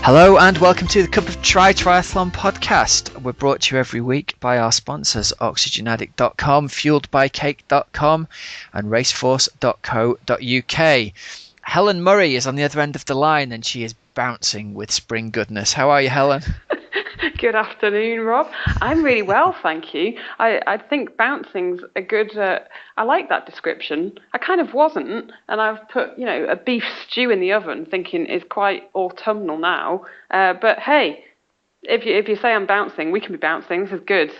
Hello and welcome to the Cup of Triathlon podcast. We're brought to you every week by our sponsors, oxygenaddict.com, fueledbycake.com and raceforce.co.uk. Helen Murray is on the other end of the line and she is bouncing with spring goodness. How are you, Helen? Good afternoon, Rob. I'm really well, thank you. I think bouncing's a good... I like that description. I kind of wasn't, and I've put, a beef stew in the oven, thinking it's quite autumnal now. But hey, if you say I'm bouncing, we can be bouncing. This is good.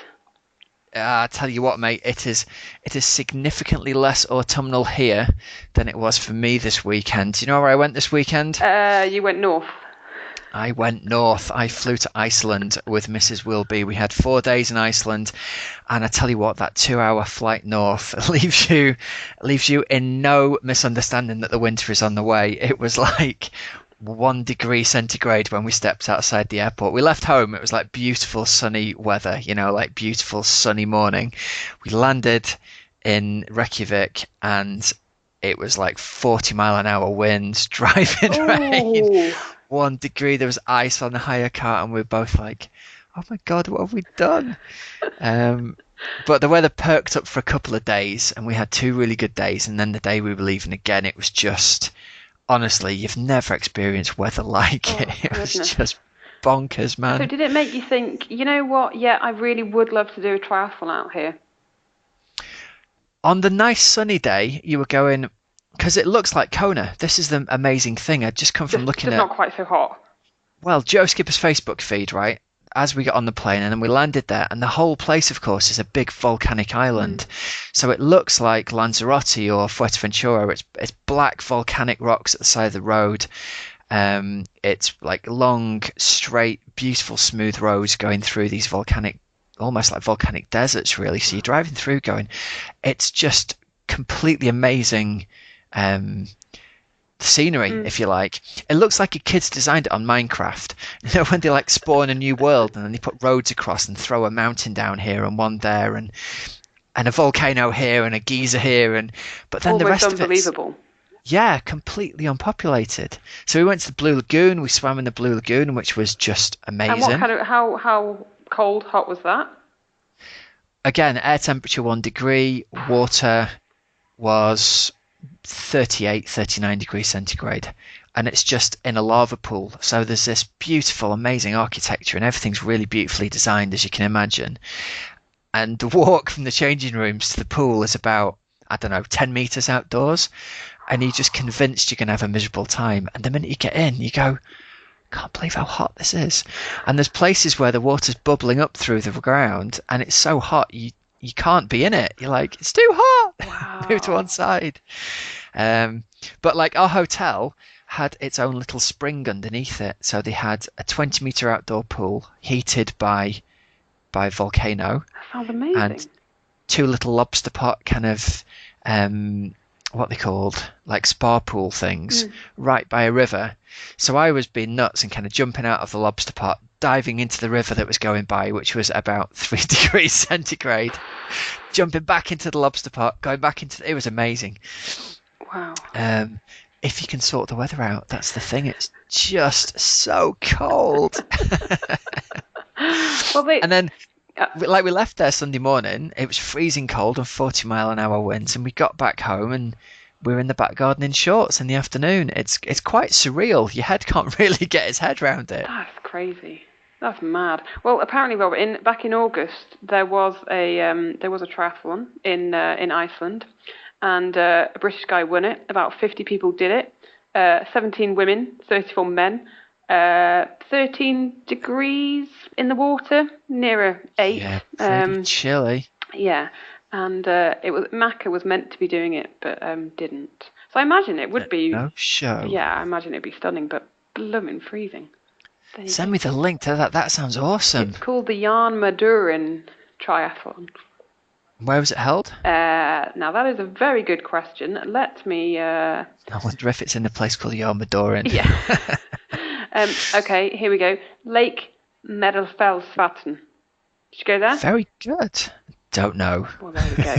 I tell you what, mate, it is significantly less autumnal here than it was for me this weekend. Do you know where I went this weekend? You went north. I went north. I flew to Iceland with Mrs. Wilby. We had 4 days in Iceland, and I tell you what, that 2-hour flight north leaves you in no misunderstanding that the winter is on the way. It was like 1 degree centigrade when we stepped outside the airport. We left home. It was like beautiful sunny weather, like beautiful sunny morning. We landed in Reykjavik and it was like 40-mile-an-hour winds, driving rain. 1 degree, there was ice on the hire car, and we were both like, oh my God, what have we done? But the weather perked up for a couple of days, and we had 2 really good days, and then the day we were leaving again, it was just, honestly, you've never experienced weather like it. It was just bonkers, man. So did it make you think, you know what, yeah, I really would love to do a triathlon out here? On the nice sunny day, you were going... Because it looks like Kona. This is the amazing thing. I'd just come from looking at... It's not quite so hot. Well, Joe Skipper's Facebook feed, right? As we got on the plane and then we landed there. And the whole place, of course, is a big volcanic island. So it looks like Lanzarote or Fuerteventura. It's black volcanic rocks at the side of the road. It's like long, straight, beautiful, smooth roads going through these almost like volcanic deserts, really. So you're driving through going... It's just completely amazing... scenery, if you like. It looks like a kid's designed it on Minecraft. When they like spawn a new world and then they put roads across and throw a mountain down here and one there and a volcano here and a geyser here but then almost the rest unbelievable. of it's completely unpopulated. So we went to the Blue Lagoon. We swam in the Blue Lagoon, which was just amazing. And what kind of how cold, hot was that? Again, air temperature 1 degree, water was 39 degrees centigrade, and it's just in a lava pool. So there's this beautiful, amazing architecture and everything's really beautifully designed, as you can imagine. And the walk from the changing rooms to the pool is about, 10 meters outdoors, and you're just convinced you're going to have a miserable time. And the minute you get in, you go, can't believe how hot this is. And there's places where the water's bubbling up through the ground and it's so hot you can't be in it. You're like, it's too hot. Wow. Move to one side. But like our hotel had its own little spring underneath it. So they had a 20-meter outdoor pool heated by volcano. That sounds amazing. And 2 little lobster pot kind of, what they called, like spa pool things, right by a river. So I was being nuts and kind of jumping out of the lobster pot, diving into the river that was going by, which was about 3 degrees centigrade, jumping back into the lobster pot, going back into... It was amazing. Wow. If you can sort the weather out, that's the thing. It's just so cold. And then, we left there Sunday morning. It was freezing cold and 40-mile-an-hour winds, and we got back home and we were in the back garden in shorts in the afternoon. It's quite surreal. Your head can't really get its head around it. That's crazy. That's mad. Well, apparently, Robert, back in August, there was a triathlon in Iceland, and a British guy won it. About 50 people did it. 17 women, 34 men. 13 degrees in the water, nearer 8. Yeah, pretty chilly. Yeah, and Macca was meant to be doing it, but didn't. So I imagine it would be. No show. Yeah, I imagine it'd be stunning, but blooming freezing. Send me the link to that. That sounds awesome. It's called the Jan Madurin Triathlon. Where was it held? Now that is a very good question. Let me. I wonder if it's in a place called Jan Madurin. Yeah. Okay, here we go. Lake Medalfellsvatn. Did you go there? Very good. Don't know. Well, there we go.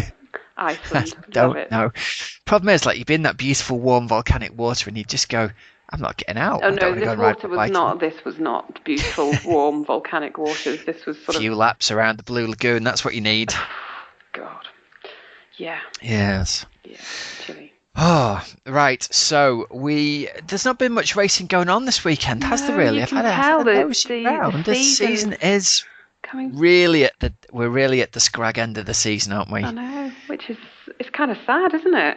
Iceland. Don't know. Problem is, like, you've been in that beautiful warm volcanic water and you just go, I'm not getting out. Oh I don't no, want to go this and ride water my was bike. not. This was not beautiful, warm volcanic waters. This was A sort of. few laps around the Blue Lagoon. That's what you need. God. Yeah. Yes. Yeah. Chilly. Oh, right. So there's not been much racing going on this weekend, has there No, really? you can tell I've had a that nosy the round. This season's season is coming. we're really at the scrag end of the season, aren't I we? know, which is it's kind of sad, isn't it?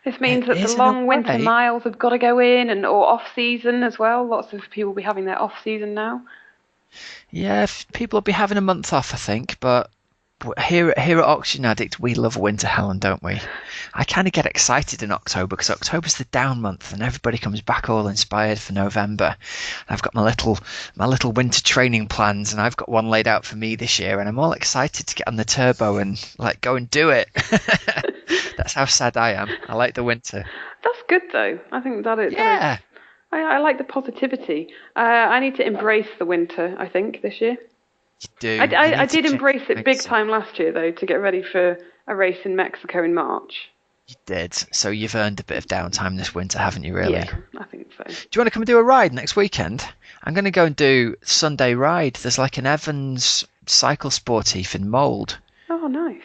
This It means that the is in a long winter way. miles have got to go in, and or off season as well. Lots of people will be having their off season now. Yeah, people will be having a month off, I think, but here at Oxygen Addict, we love winter, Helen, don't we? I kind of get excited in October because October's the down month and everybody comes back all inspired for November. I've got my little winter training plans, and I've got one laid out for me this year, and I'm all excited to get on the turbo and like go and do it. That's how sad I am. I like the winter. That's good though. I think that is. Yeah, I like the positivity. I need to embrace the winter. I think this year. you do. I did embrace it big time last year though to get ready for a race in Mexico in March. You did. So you've earned a bit of downtime this winter, haven't you, really? Yeah, I think so. Do you want to come and do a ride next weekend? I'm going to go and do Sunday ride. There's like an Evans cycle sportif in Mould. Oh, nice.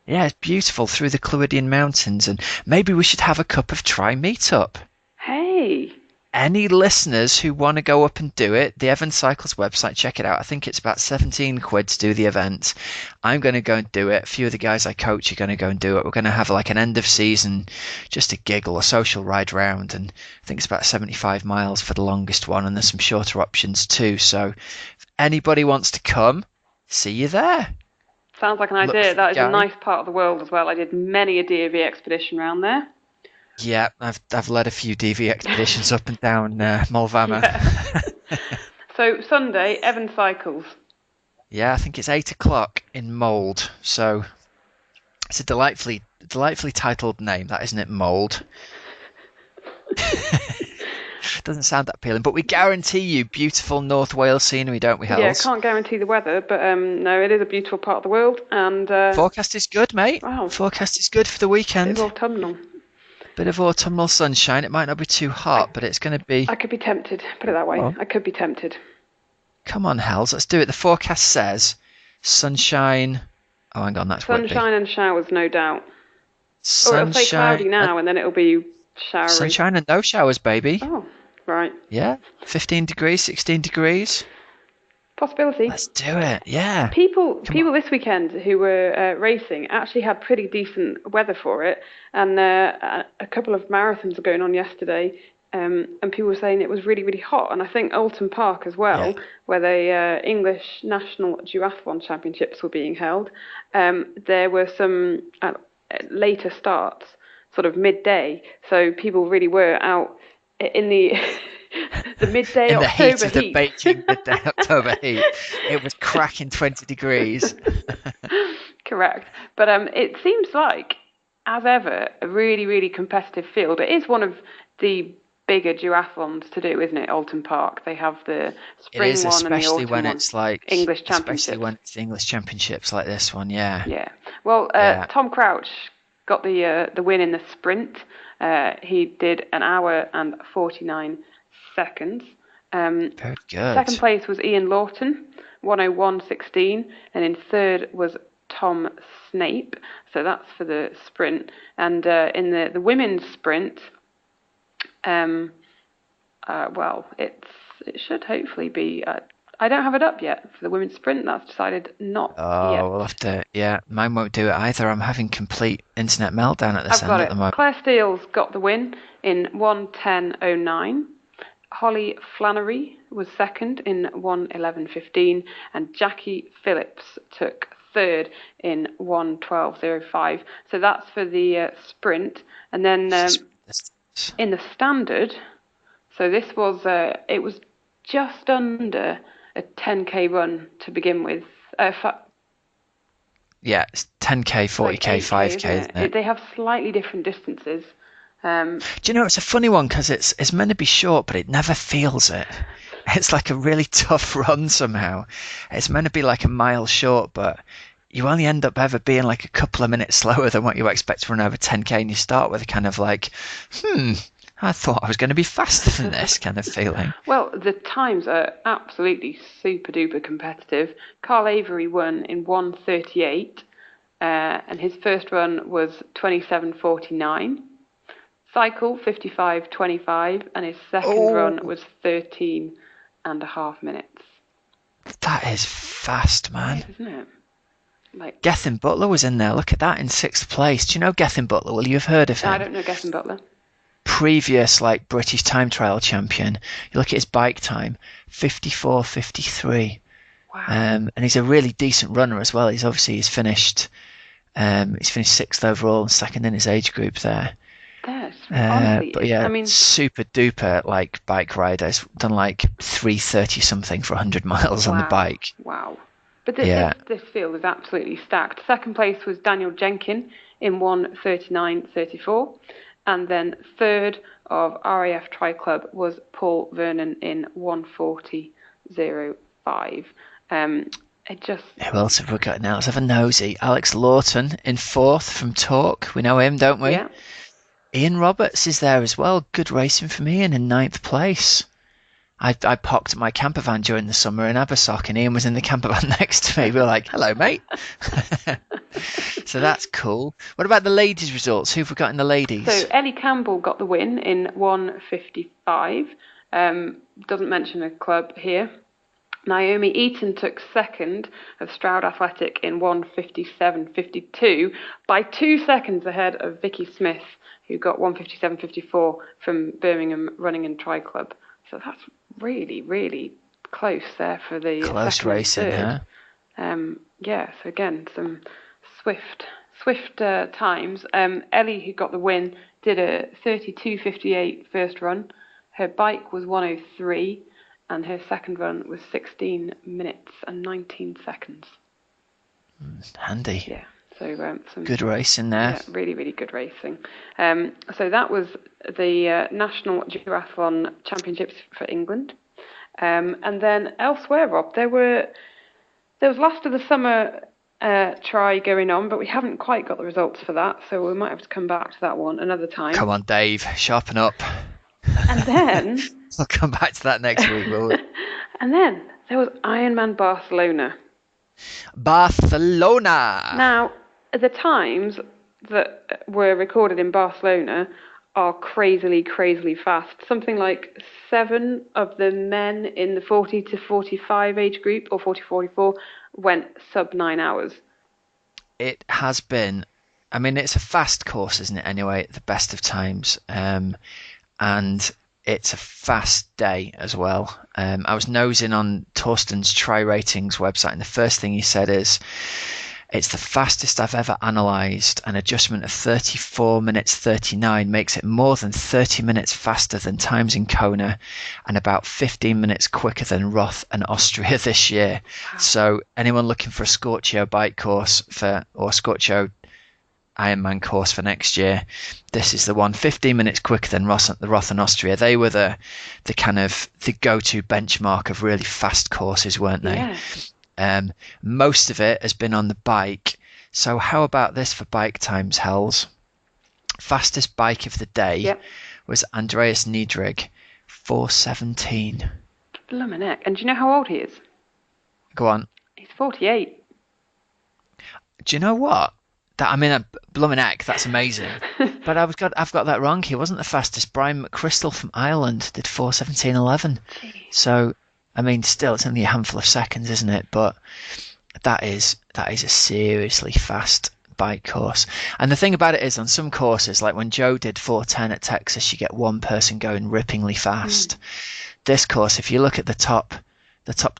Yeah, it's beautiful through the Clwydian Mountains, and maybe we should have a cup of try meetup. Hey. Any listeners who want to go up and do it, the Evans Cycles website, check it out. I think it's about 17 quid to do the event. I'm going to go and do it. A few of the guys I coach are going to go and do it. We're going to have like an end of season, just a giggle, a social ride round, and I think it's about 75 miles for the longest one, and there's some shorter options too. So if anybody wants to come, see you there. Sounds like an idea. That is a nice part of the world as well. I did many a DOV expedition round there. Yeah, I've led a few DV expeditions up and down Mulvama. Yeah. So Sunday, Evan Cycles. Yeah, I think it's 8 o'clock in Mould. So it's a delightfully titled name, that isn't it? Mould. Doesn't sound that appealing, but we guarantee you beautiful North Wales scenery, don't we, Hels? Yeah, can't guarantee the weather, but no, it is a beautiful part of the world, and forecast is good, mate. Wow. Forecast is good for the weekend. It's autumnal. Bit of autumnal sunshine. It might not be too hot, but it's going to be. I could be tempted. Put it that way. Oh. I could be tempted. Come on, Hels, let's do it. The forecast sunshine. Oh, hang on, that's sunshine whippy. And showers, no doubt. Sunshine. Or it'll say cloudy now, and then it'll be showery. Sunshine and no showers, baby. Oh, right. Yeah, 15 degrees, 16 degrees. Possibility. Let's do it. Yeah. People this weekend who were racing actually had pretty decent weather for it, and a couple of marathons were going on yesterday, and people were saying it was really, really hot. And I think Oulton Park as well, Yeah. where the English National Duathlon Championships were being held, there were some later starts, sort of midday, so people really were out in the the midday in the October heat of the baking midday October heat. It was cracking 20 degrees. Correct. But it seems like, as ever, a really, really competitive field. It is one of the bigger duathlons to do, isn't it? Oulton Park. They have the spring It is, one and the especially autumn when one. it's like English Championships. Especially when it's English Championships like this one, yeah. Yeah. Well, Yeah. Tom Crouch got the win in the sprint. He did 1 hour and 49 seconds. Very good. Second place was Ian Lawton, 101.16, and in third was Tom Snape. So that's for the sprint. And in the women's sprint, well, it should hopefully be. I don't have it up yet for the women's sprint. That's decided not yet. Oh, we'll have to. Yeah, mine won't do it either. I'm having complete internet meltdown at this I've end got at it. the moment. Claire Steele's got the win in 1:10.09. Holly Flannery was second in 1:11.15, and Jackie Phillips took third in 1:12.05. So that's for the sprint. And then in the standard, so this was it was just under a 10k run to begin with. Yeah, it's 10k, 40k, 5k, isn't it? They have slightly different distances. Do you know, it's a funny one because it's meant to be short, but it never feels it. It's like a really tough run somehow. It's meant to be like a mile short, but you only end up ever being like a couple of minutes slower than what you expect to run over 10k, and you start with a kind of like, I thought I was going to be faster than this kind of feeling. Well, the times are absolutely super duper competitive. Carl Avery won in 1:38, and his first run was 27:49. Cycle 55:25, and his second run Oh, was 13 and a half minutes. that is fast, It man. is, isn't it? Like, Gethin Butler was in there. Look at that in sixth place. Do you know Gethin Butler? Will you have heard of I him? don't know Gethin Butler. Previous like British time trial champion. You look at his bike time, 54:53. Wow. And he's a really decent runner as well. He's finished sixth overall and second in his age group there. That's honestly, But yeah, I mean, super duper like bike rider. He's done like 3:30 something for 100 miles on the wow, bike. wow. But Yeah. this field is absolutely stacked. Second place was Daniel Jenkin in 1:39:34, and then third of RAF Tri Club was Paul Vernon in 1:40:05. It just, Who else have we got now? Let's have a nosy. Alex Lawton in fourth from Talk. We know him, don't we? yeah. Ian Roberts is there as well. Good racing from Ian in ninth place. I parked my camper van during the summer in Abersock, and Ian was in the camper van next to me. We were like, "Hello, mate." So that's cool. What about the ladies' results? Who've we got in the ladies? So Ellie Campbell got the win in 1:55. Doesn't mention a club here. Naomi Eaton took second of Stroud Athletic in 1:57:52 by 2 seconds ahead of Vicky Smith, who got 1:57:54 from Birmingham Running and Tri Club. So that's really, really close there for the Close second and racing, third. huh? Yeah, so again, some swift times. Ellie, who got the win, did a 32:58 first run. Her bike was 1:03, and her second run was 16 minutes and 19 seconds. Handy. Yeah, so some Good racing there. yeah, really, really good racing. So that was the National Duathlon Championships for England. And then elsewhere, Rob, there was last of the summer try going on, but we haven't quite got the results for that, so we might have to come back to that one another time. Come on, Dave, sharpen up. And then We'll come back to that next week, will we? and then there was Ironman Barcelona. Barcelona. Now, the times that were recorded in Barcelona are crazily, crazily fast. Something like 7 of the men in the 40 to 45 age group, or 40-44, went sub 9 hours. It has been. I mean, it's a fast course, isn't it? Anyway, at the best of times, and it's a fast day as well. I was nosing on Torsten's Tri Ratings website, and the first thing he said is, "It's the fastest I've ever analysed. An adjustment of 34 minutes 39 makes it more than 30 minutes faster than times in Kona, and about 15 minutes quicker than Roth and Austria this year." Wow. So anyone looking for a Scorchio bike course or Scorchio Ironman course for next year, this is the one. 15 minutes quicker than the Roth and Austria. They were the kind of the go-to benchmark of really fast courses, weren't they? Yeah. Most of it has been on the bike. So how about this for bike times, Hells? Fastest bike of the day was Andreas Niedrig, 4:17. Blimmin' heck. And do you know how old he is? Go on. He's 48. Do you know what? Blooming heck, that's amazing. But I've got that wrong. He wasn't the fastest. Brian McChrystal from Ireland did 4:17:11. So, I mean, still, it's only a handful of seconds, isn't it? But that is a seriously fast bike course. And the thing about it is, on some courses, like when Joe did 4:10 at Texas, you get one person going rippingly fast. This course, if you look at the top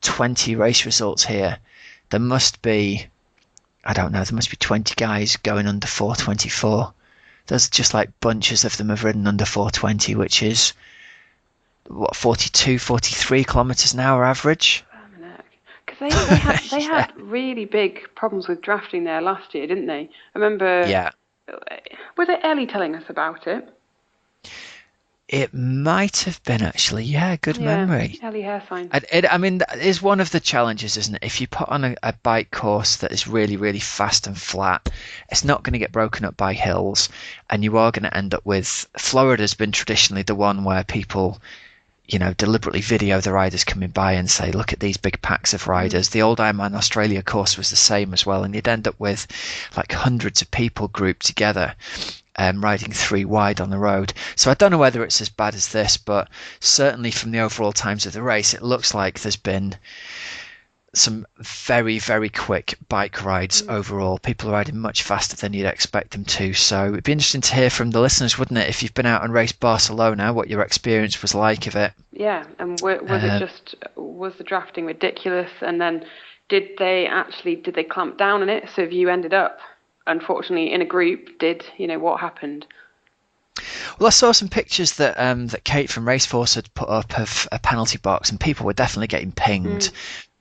20 race results here, there must be, I don't know, there must be 20 guys going under 4:24. There's just like bunches of them have ridden under 4:20, which is what, 42, 43 kilometers an hour average. Because they had really big problems with drafting there last year, didn't they? I remember. Yeah. Was it Ellie telling us about it? It might have been actually. Yeah, good Yeah, memory. Ellie Hairsign. I mean, that is one of the challenges, isn't it? If you put on a bike course that is really, really fast and flat, it's not going to get broken up by hills, and you are going to end up with. Florida's been traditionally the one where people, deliberately video the riders coming by and say, look at these big packs of Mm. riders. The old Ironman Australia course was the same as well, and you'd end up with like hundreds of people grouped together, riding three wide on the road. So I don't know whether it's as bad as this, but certainly from the overall times of the race, it looks like there's been some very, very quick bike rides Mm. overall. People are riding much faster than you'd expect them to. So it'd be interesting to hear from the listeners, wouldn't it? If you've been out and raced Barcelona, what your experience was like of it. Yeah, and Uh, was the drafting ridiculous? And then did they clamp down on it? So if you ended up, unfortunately, in a group, what happened? well, I saw some pictures that Kate from Raceforce had put up of a penalty box, and people were definitely getting pinged. Mm.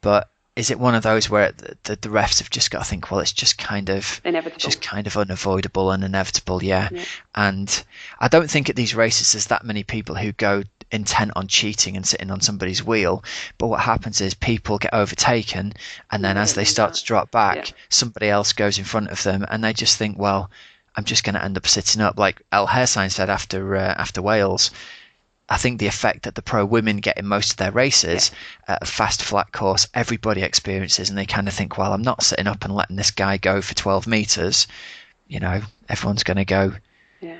But is it one of those where the refs have just got to think, well, it's Inevitable. just kind of unavoidable and inevitable, yeah. Yeah. And I don't think at these races there's that many people who go intent on cheating and sitting on somebody's wheel. But what happens is people get overtaken, and then And they as don't they need start that. to drop Yeah. back, somebody else goes in front of them, and they just think, well, I'm just going to end up sitting up. Like El Hairsign said after Wales, I think the effect that the pro women get in most of their Yeah. races at a fast flat course, everybody experiences, and they kind of think, well, I'm not sitting up and letting this guy go for 12 meters. Everyone's going to go Yeah.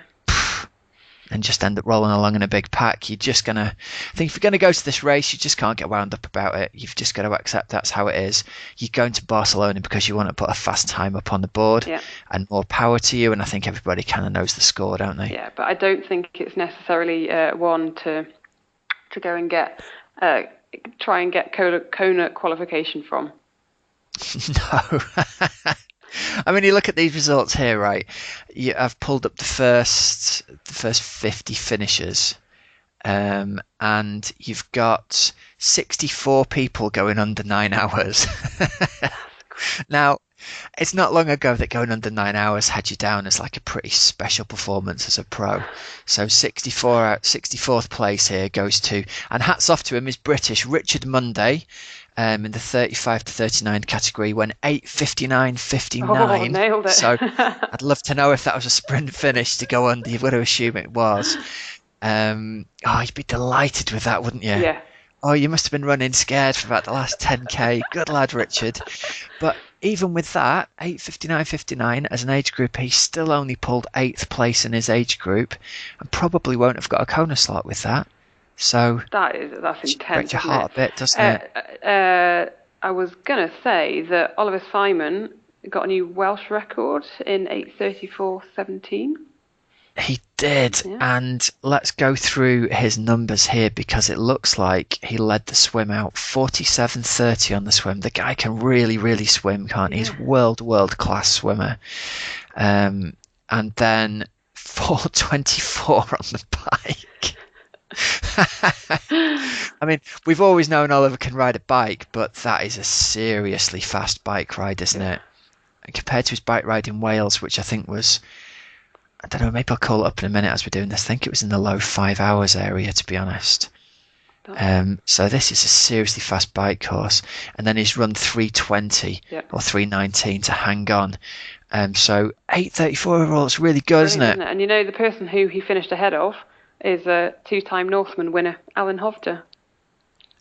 and just end up rolling along in a big pack. You're just going to I think if you're going to go to this race, you just can't get wound up about it. You've just got to accept that's how it is. You're going to Barcelona because you want to put a fast time up on the board, Yeah. and more power to you. And I think everybody kind of knows the score, don't they? Yeah. But I don't think it's necessarily one to go and get uh, try and get Kona qualification from. No. I mean, you look at these results here, right? I've pulled up the first 50 finishers, and you've got 64 people going under 9 hours. Now, it's not long ago that going under 9 hours had you down as like a pretty special performance as a pro. So 64 out, 64th place here goes to, and hats off to him, is British Richard Munday, in the 35 to 39 category, went Oh, 8:59:59. nailed it. So I'd love to know if that was a sprint finish to go under. You've got to assume it was. You'd be delighted with that, wouldn't you? Yeah. Oh, you must have been running scared for about the last 10k. Good lad, Richard. But even with that, 8:59:59 as an age group, he still only pulled eighth place in his age group, and probably won't have got a Kona slot with that. So That's it breaks intense, your isn't it? heart a bit, doesn't it? I was gonna say that Oliver Simon got a new Welsh record in 8:34:17. He did, Yeah. and let's go through his numbers here because it looks like he led the swim out 47:30 on the swim. The guy can really, really swim, can't he? He's Yeah. world class swimmer. And then 4:24 on the bike. I mean, we've always known Oliver can ride a bike, but that is a seriously fast bike ride, isn't Yeah. it? And compared to his bike ride in Wales, which I think was, I don't know, maybe I'll call it up in a minute as we're doing this. I think it was in the low 5 hours area, to be honest. So this is a seriously fast bike course, and then he's run 3:20 Yeah. or 3:19 to hang on. So 8:34 overall, it's really good, isn't Brilliant, it? And you know the person who he finished ahead of is a two-time Northman winner, Alan Hovder.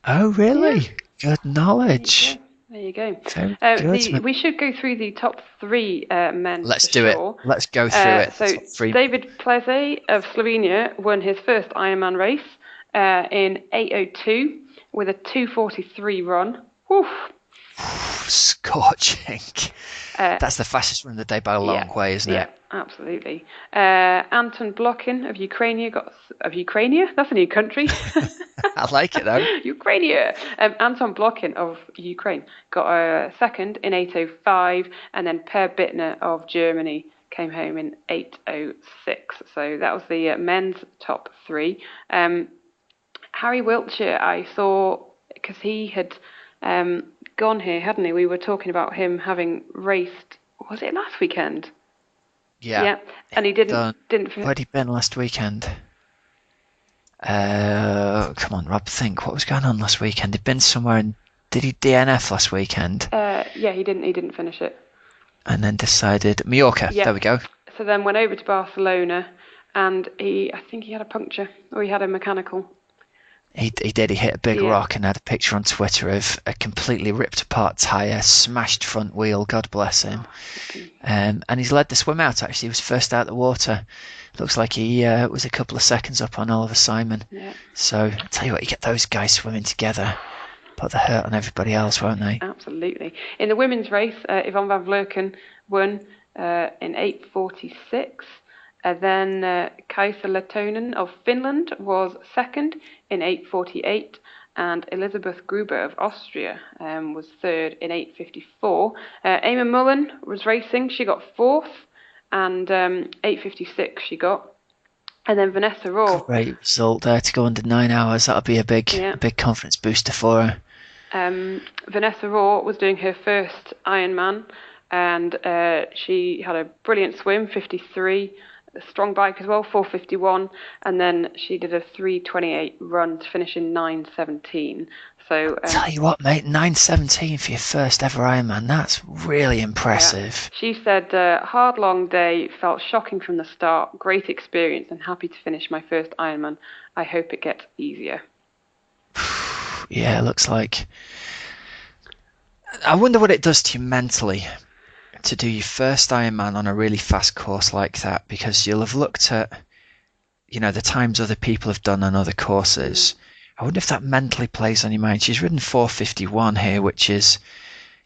Oh, really? Yeah. Good knowledge. There you go. Very good. We should go through the top three men. Let's for do it. sure. Let's go through it. So Top three. David Pleze of Slovenia won his first Ironman race in 8:02 with a 2:43 run. Woof. Scorching. That's the fastest run of the day by a long way, isn't it? Yeah, absolutely. Anton Blokin of Ukraine of Ukraine. That's a new country. I like it though. Ukraine. Anton Blokin of Ukraine got a second in 8:05, and then Per Bittner of Germany came home in 8:06. So that was the men's top three. Harry Wiltshire, I saw, because he had gone here, hadn't he? We were talking about him having raced. Was it last weekend? Yeah. And he didn't. Where'd he been last weekend? Come on, Rob, think. What was going on last weekend? He'd been somewhere and did he DNF last weekend? Yeah, he didn't finish it. And then decided Mallorca. Yeah. There we go. So then went over to Barcelona, and I think he had a puncture, or he had a mechanical. He did. He hit a big Yeah. rock and had a picture on Twitter of a completely ripped apart tyre, smashed front wheel. God bless him. And he's led the swim out. Actually, he was first out of the water. Looks like he was a couple of seconds up on Oliver Simon. Yeah. So I tell you what, you get those guys swimming together, put the hurt on everybody else, won't they? Absolutely. In the women's race, Yvonne van Vleuten won in 8:46. Then Kaisa Latonen of Finland was second in 8:48, and Elizabeth Gruber of Austria was third in 8:54. Eamon Mullen was racing; she got fourth, and 8:56 she got. And then Vanessa Raw. Great result there to go under 9 hours. That'll be a big confidence booster for her. Vanessa Raw was doing her first Ironman, and she had a brilliant swim, 53. A strong bike as well, 4:51, and then she did a 3:28 run to finish in 9:17. So tell you what, mate, 9:17 for your first ever Ironman. That's really impressive. Yeah. She said, hard long day, felt shocking from the start, great experience, and happy to finish my first Ironman. I hope it gets easier. Yeah, it looks like. I wonder what it does to you mentally to do your first Ironman on a really fast course like that, because you'll have looked at, the times other people have done on other courses. I wonder if that mentally plays on your mind. She's ridden 4:51 here, which is,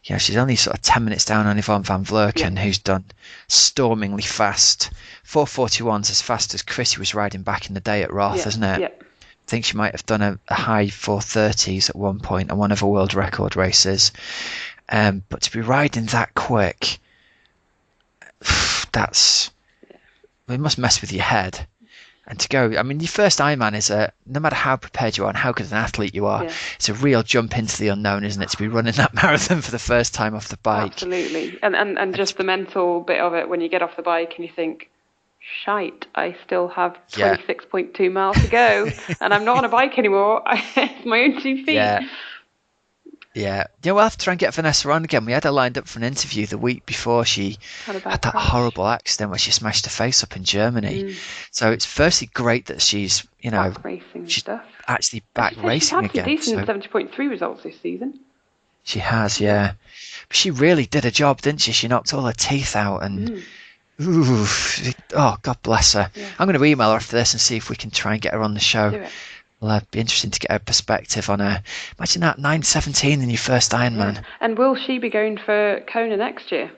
she's only sort of 10 minutes down on Yvonne van Vleuten, who's done stormingly fast. 4:41's as fast as Chrissy was riding back in the day at Roth, isn't it? Yeah. I think she might have done a high 4:30s at one point on one of her world record races. But to be riding that quick, it must mess with your head. And to go, I mean, your first Ironman is no matter how prepared you are and how good an athlete you are, it's a real jump into the unknown, isn't it? To be running that marathon for the first time off the bike. Absolutely. And just the mental bit of it when you get off the bike and you think, shite, I still have 26.2 miles to go and I'm not on a bike anymore. It's my own 2 feet. Yeah, we'll have to try and get Vanessa on again. We had her lined up for an interview the week before she had that horrible accident where she smashed her face up in Germany. So it's firstly great that she's, back racing she's stuff. actually back racing again. She's had some decent 70.3 results this season. She has, yeah. But she really did a job, didn't she? She knocked all her teeth out and... God bless her. Yeah. I'm going to email her after this and see if we can try and get her on the show. Do it. Well, it'd be interesting to get her perspective on her. Imagine that, 9:17 in your first Ironman. Yeah. And will she be going for Kona next year?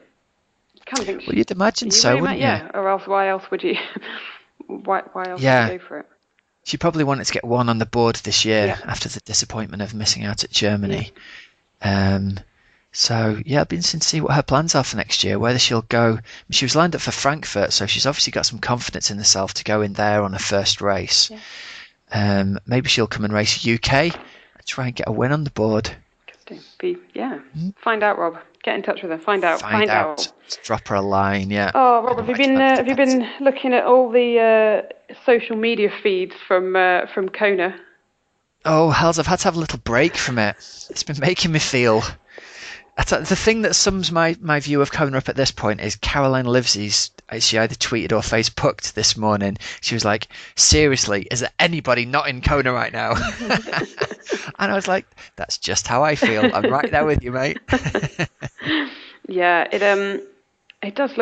Well, you'd imagine so, wouldn't you? Yeah, or else why else would you? why else would you go for it? She probably wanted to get one on the board this year after the disappointment of missing out at Germany. So, it'll be interesting to see what her plans are for next year, whether she'll go. She was lined up for Frankfurt, so she's obviously got some confidence in herself to go in there on her first race. Yeah. Maybe she'll come and race UK and try and get a win on the board. Interesting. Find out, Rob. Get in touch with her. Find out. Find out. Drop her a line, yeah. Oh, Rob, have you been looking at all the social media feeds from Kona? Oh, hells, I've had to have a little break from it. It's been making me feel... The thing that sums my view of Kona up at this point is Caroline Livesey's. She either tweeted or Facebooked this morning. She was like, seriously, is there anybody not in Kona right now? And I was like, that's just how I feel. I'm right there with you, mate. Yeah, it does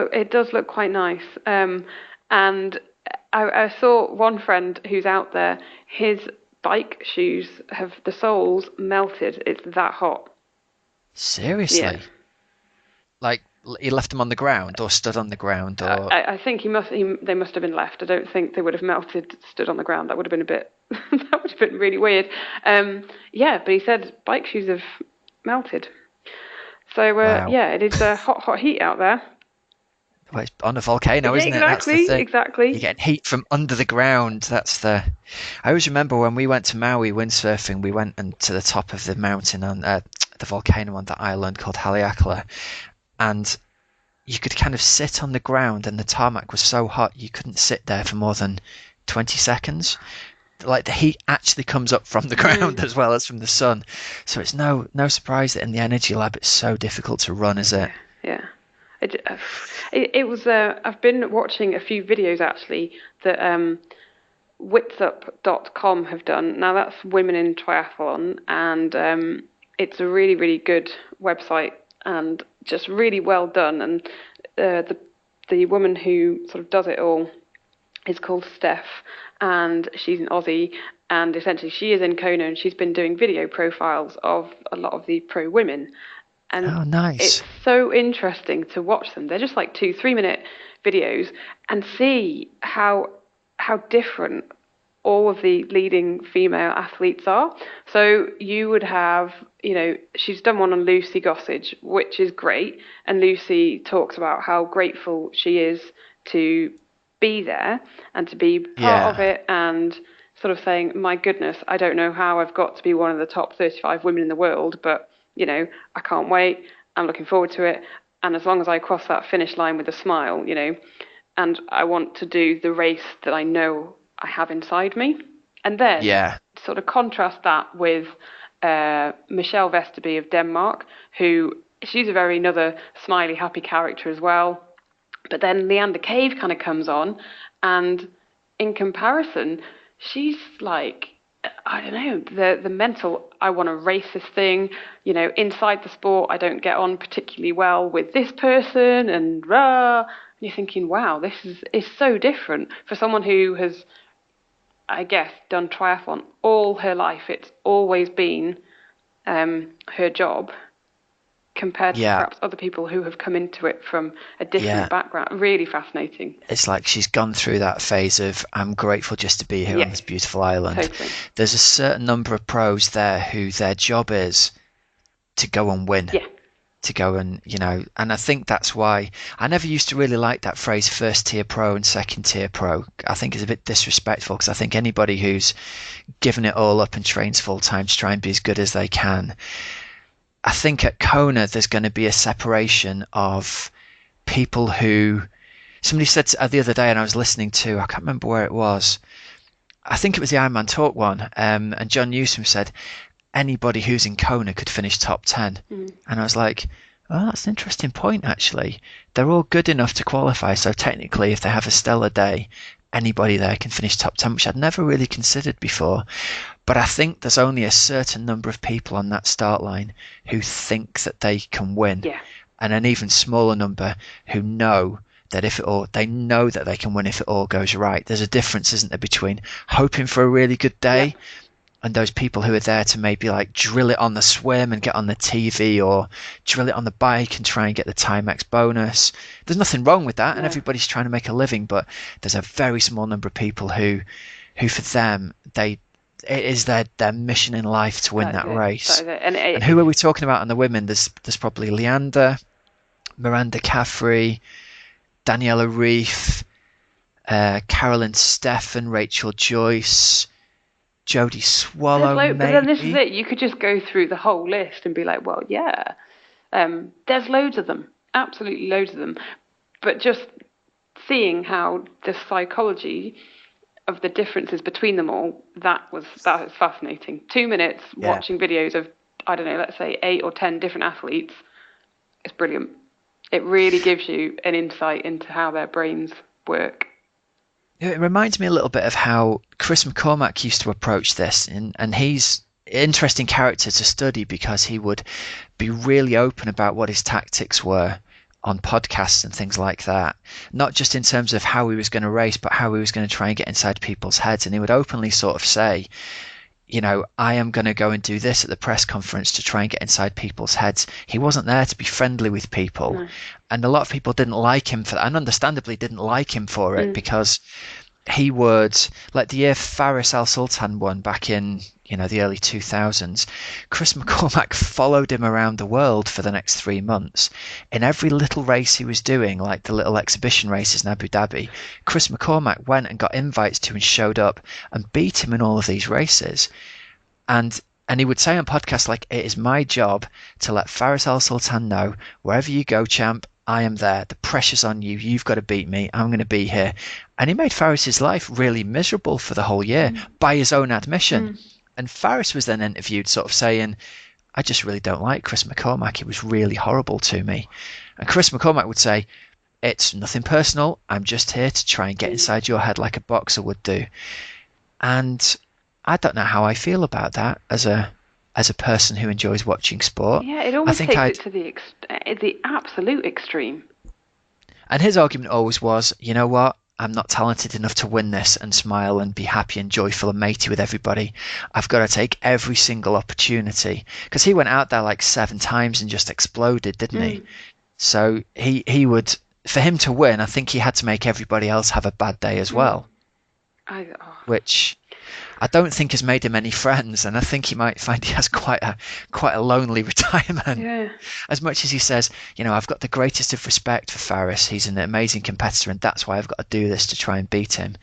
look quite nice. And I saw one friend who's out there, his bike shoes have the soles melted. It's that hot. Seriously? Yeah. Like he left them on the ground or stood on the ground? Or I think they must have been left. I don't think they would have melted stood on the ground. That would have been a bit. That would have been really weird. But he said bike shoes have melted. So wow. it is hot heat out there. Well, it's on a volcano, isn't it? That's the thing. Exactly. You get heat from under the ground. I always remember when we went to Maui windsurfing, we went to the top of the mountain on the volcano on that island called Haleakala, and you could kind of sit on the ground, and the tarmac was so hot you couldn't sit there for more than 20 seconds. like the heat actually comes up from the ground as well as from the sun. So it's no surprise that in the energy lab it's so difficult to run, is it? Yeah, yeah. It was. I've been watching a few videos actually that witsup.com have done. Now that's women in triathlon, and it's a really, really good website and just really well done. And the woman who sort of does it all is called Steph, and she's an Aussie. And essentially, she is in Kona, and she's been doing video profiles of a lot of the pro women. And Oh, it's nice. so interesting to watch them. They're just like 2 3 minute videos, and see how different all of the leading female athletes are. So you would have, she's done one on Lucy Gossage, which is great. And Lucy talks about how grateful she is to be there and to be part of Yeah, it, and sort of saying, my goodness, I don't know how I've got to be one of the top 35 women in the world, but, I can't wait. I'm looking forward to it. And as long as I cross that finish line with a smile, and I want to do the race that I know I have inside me. And then yeah, sort of contrast that with Michelle Vesterby of Denmark, who she's a very another smiley, happy character as well. But then Leander Cave kind of comes on, and in comparison, she's like, I don't know, the mental, I want to race this thing, inside the sport, I don't get on particularly well with this person, and rah. And you're thinking, wow, this is so different for someone who has, I guess, done triathlon all her life. It's always been her job, compared to yeah, perhaps other people who have come into it from a different yeah. background. Really fascinating. It's like she's gone through that phase of I'm grateful just to be here on Yes, this beautiful island. totally. There's a certain number of pros there who their job is to go and win, Yeah, to go and, and I think that's why I never used to really like that phrase first tier pro and second tier pro. I think it's a bit disrespectful because I think anybody who's given it all up and trains full time to try and be as good as they can. I think at Kona there's going to be a separation of people who somebody said the other day, and I was listening to, I can't remember where it was. I think it was the Ironman Talk one, and John Newsom said anybody who's in Kona could finish top 10. mm, And I was like, oh, that's an interesting point, actually. They're all good enough to qualify, so technically, if they have a stellar day, anybody there can finish top 10, which I'd never really considered before. But I think there's only a certain number of people on that start line who think that they can win, yeah, and an even smaller number who know that they know that they can win if it all goes right. There's a difference, isn't there, between hoping for a really good yeah, day and those people who are there to maybe like drill it on the swim and get on the TV, or drill it on the bike and try and get the Timex bonus. There's nothing wrong with that, and no, everybody's trying to make a living, but there's a very small number of people who for them, it is their mission in life to win that is that it. That race. is it. And And who are we talking about on the women? There's probably Leander, Miranda Caffrey, Daniela Reef, Carolyn Steffen, Rachel Joyce, Jodie Swallow, but then this is maybe. it. You could just go through the whole list and be like, well, yeah, there's loads of them, absolutely loads of them. But just seeing how the psychology of the differences between them all, that is fascinating. 2 minutes Yeah. watching videos of, I don't know, let's say 8 or 10 different athletes is brilliant. It really gives you an insight into how their brains work. It reminds me a little bit of how Chris McCormack used to approach this, and he's an interesting character to study because he would be really open about what his tactics were on podcasts and things like that. Not just in terms of how he was going to race, but how he was going to try and get inside people's heads. And he would openly sort of say, I am going to go and do this at the press conference to try and get inside people's heads. He wasn't there to be friendly with people. No. And a lot of people didn't like him for that, and understandably didn't like him for it, Mm. because he would, like the year Faris Al Sultan won back in, the early 2000s, Chris McCormack followed him around the world for the next 3 months. In every little race he was doing, like the little exhibition races in Abu Dhabi, Chris McCormack went and got invites to and showed up and beat him in all of these races. And he would say on podcasts like, it is my job to let Faris Al Sultan know, wherever you go, champ, I am there. The pressure's on you. You've got to beat me. I'm going to be here. And he made Faris's life really miserable for the whole year by his own admission. Mm. And Faris was then interviewed sort of saying, I just really don't like Chris McCormack. He was really horrible to me. And Chris McCormack would say, it's nothing personal. I'm just here to try and get inside your head like a boxer would do. And I don't know how I feel about that as a person who enjoys watching sport. Yeah, it almost takes it to the absolute extreme. And his argument always was, you know what? I'm not talented enough to win this and smile and be happy and joyful and matey with everybody. I've got to take every single opportunity. Because he went out there like 7 times and just exploded, didn't he? So he would, for him to win, I think he had to make everybody else have a bad day as well. Which I don't think has made him any friends, and I think he might find he has quite a lonely retirement. Yeah. As much as he says, I've got the greatest of respect for Faris. He's an amazing competitor, and that's why I've got to do this to try and beat him.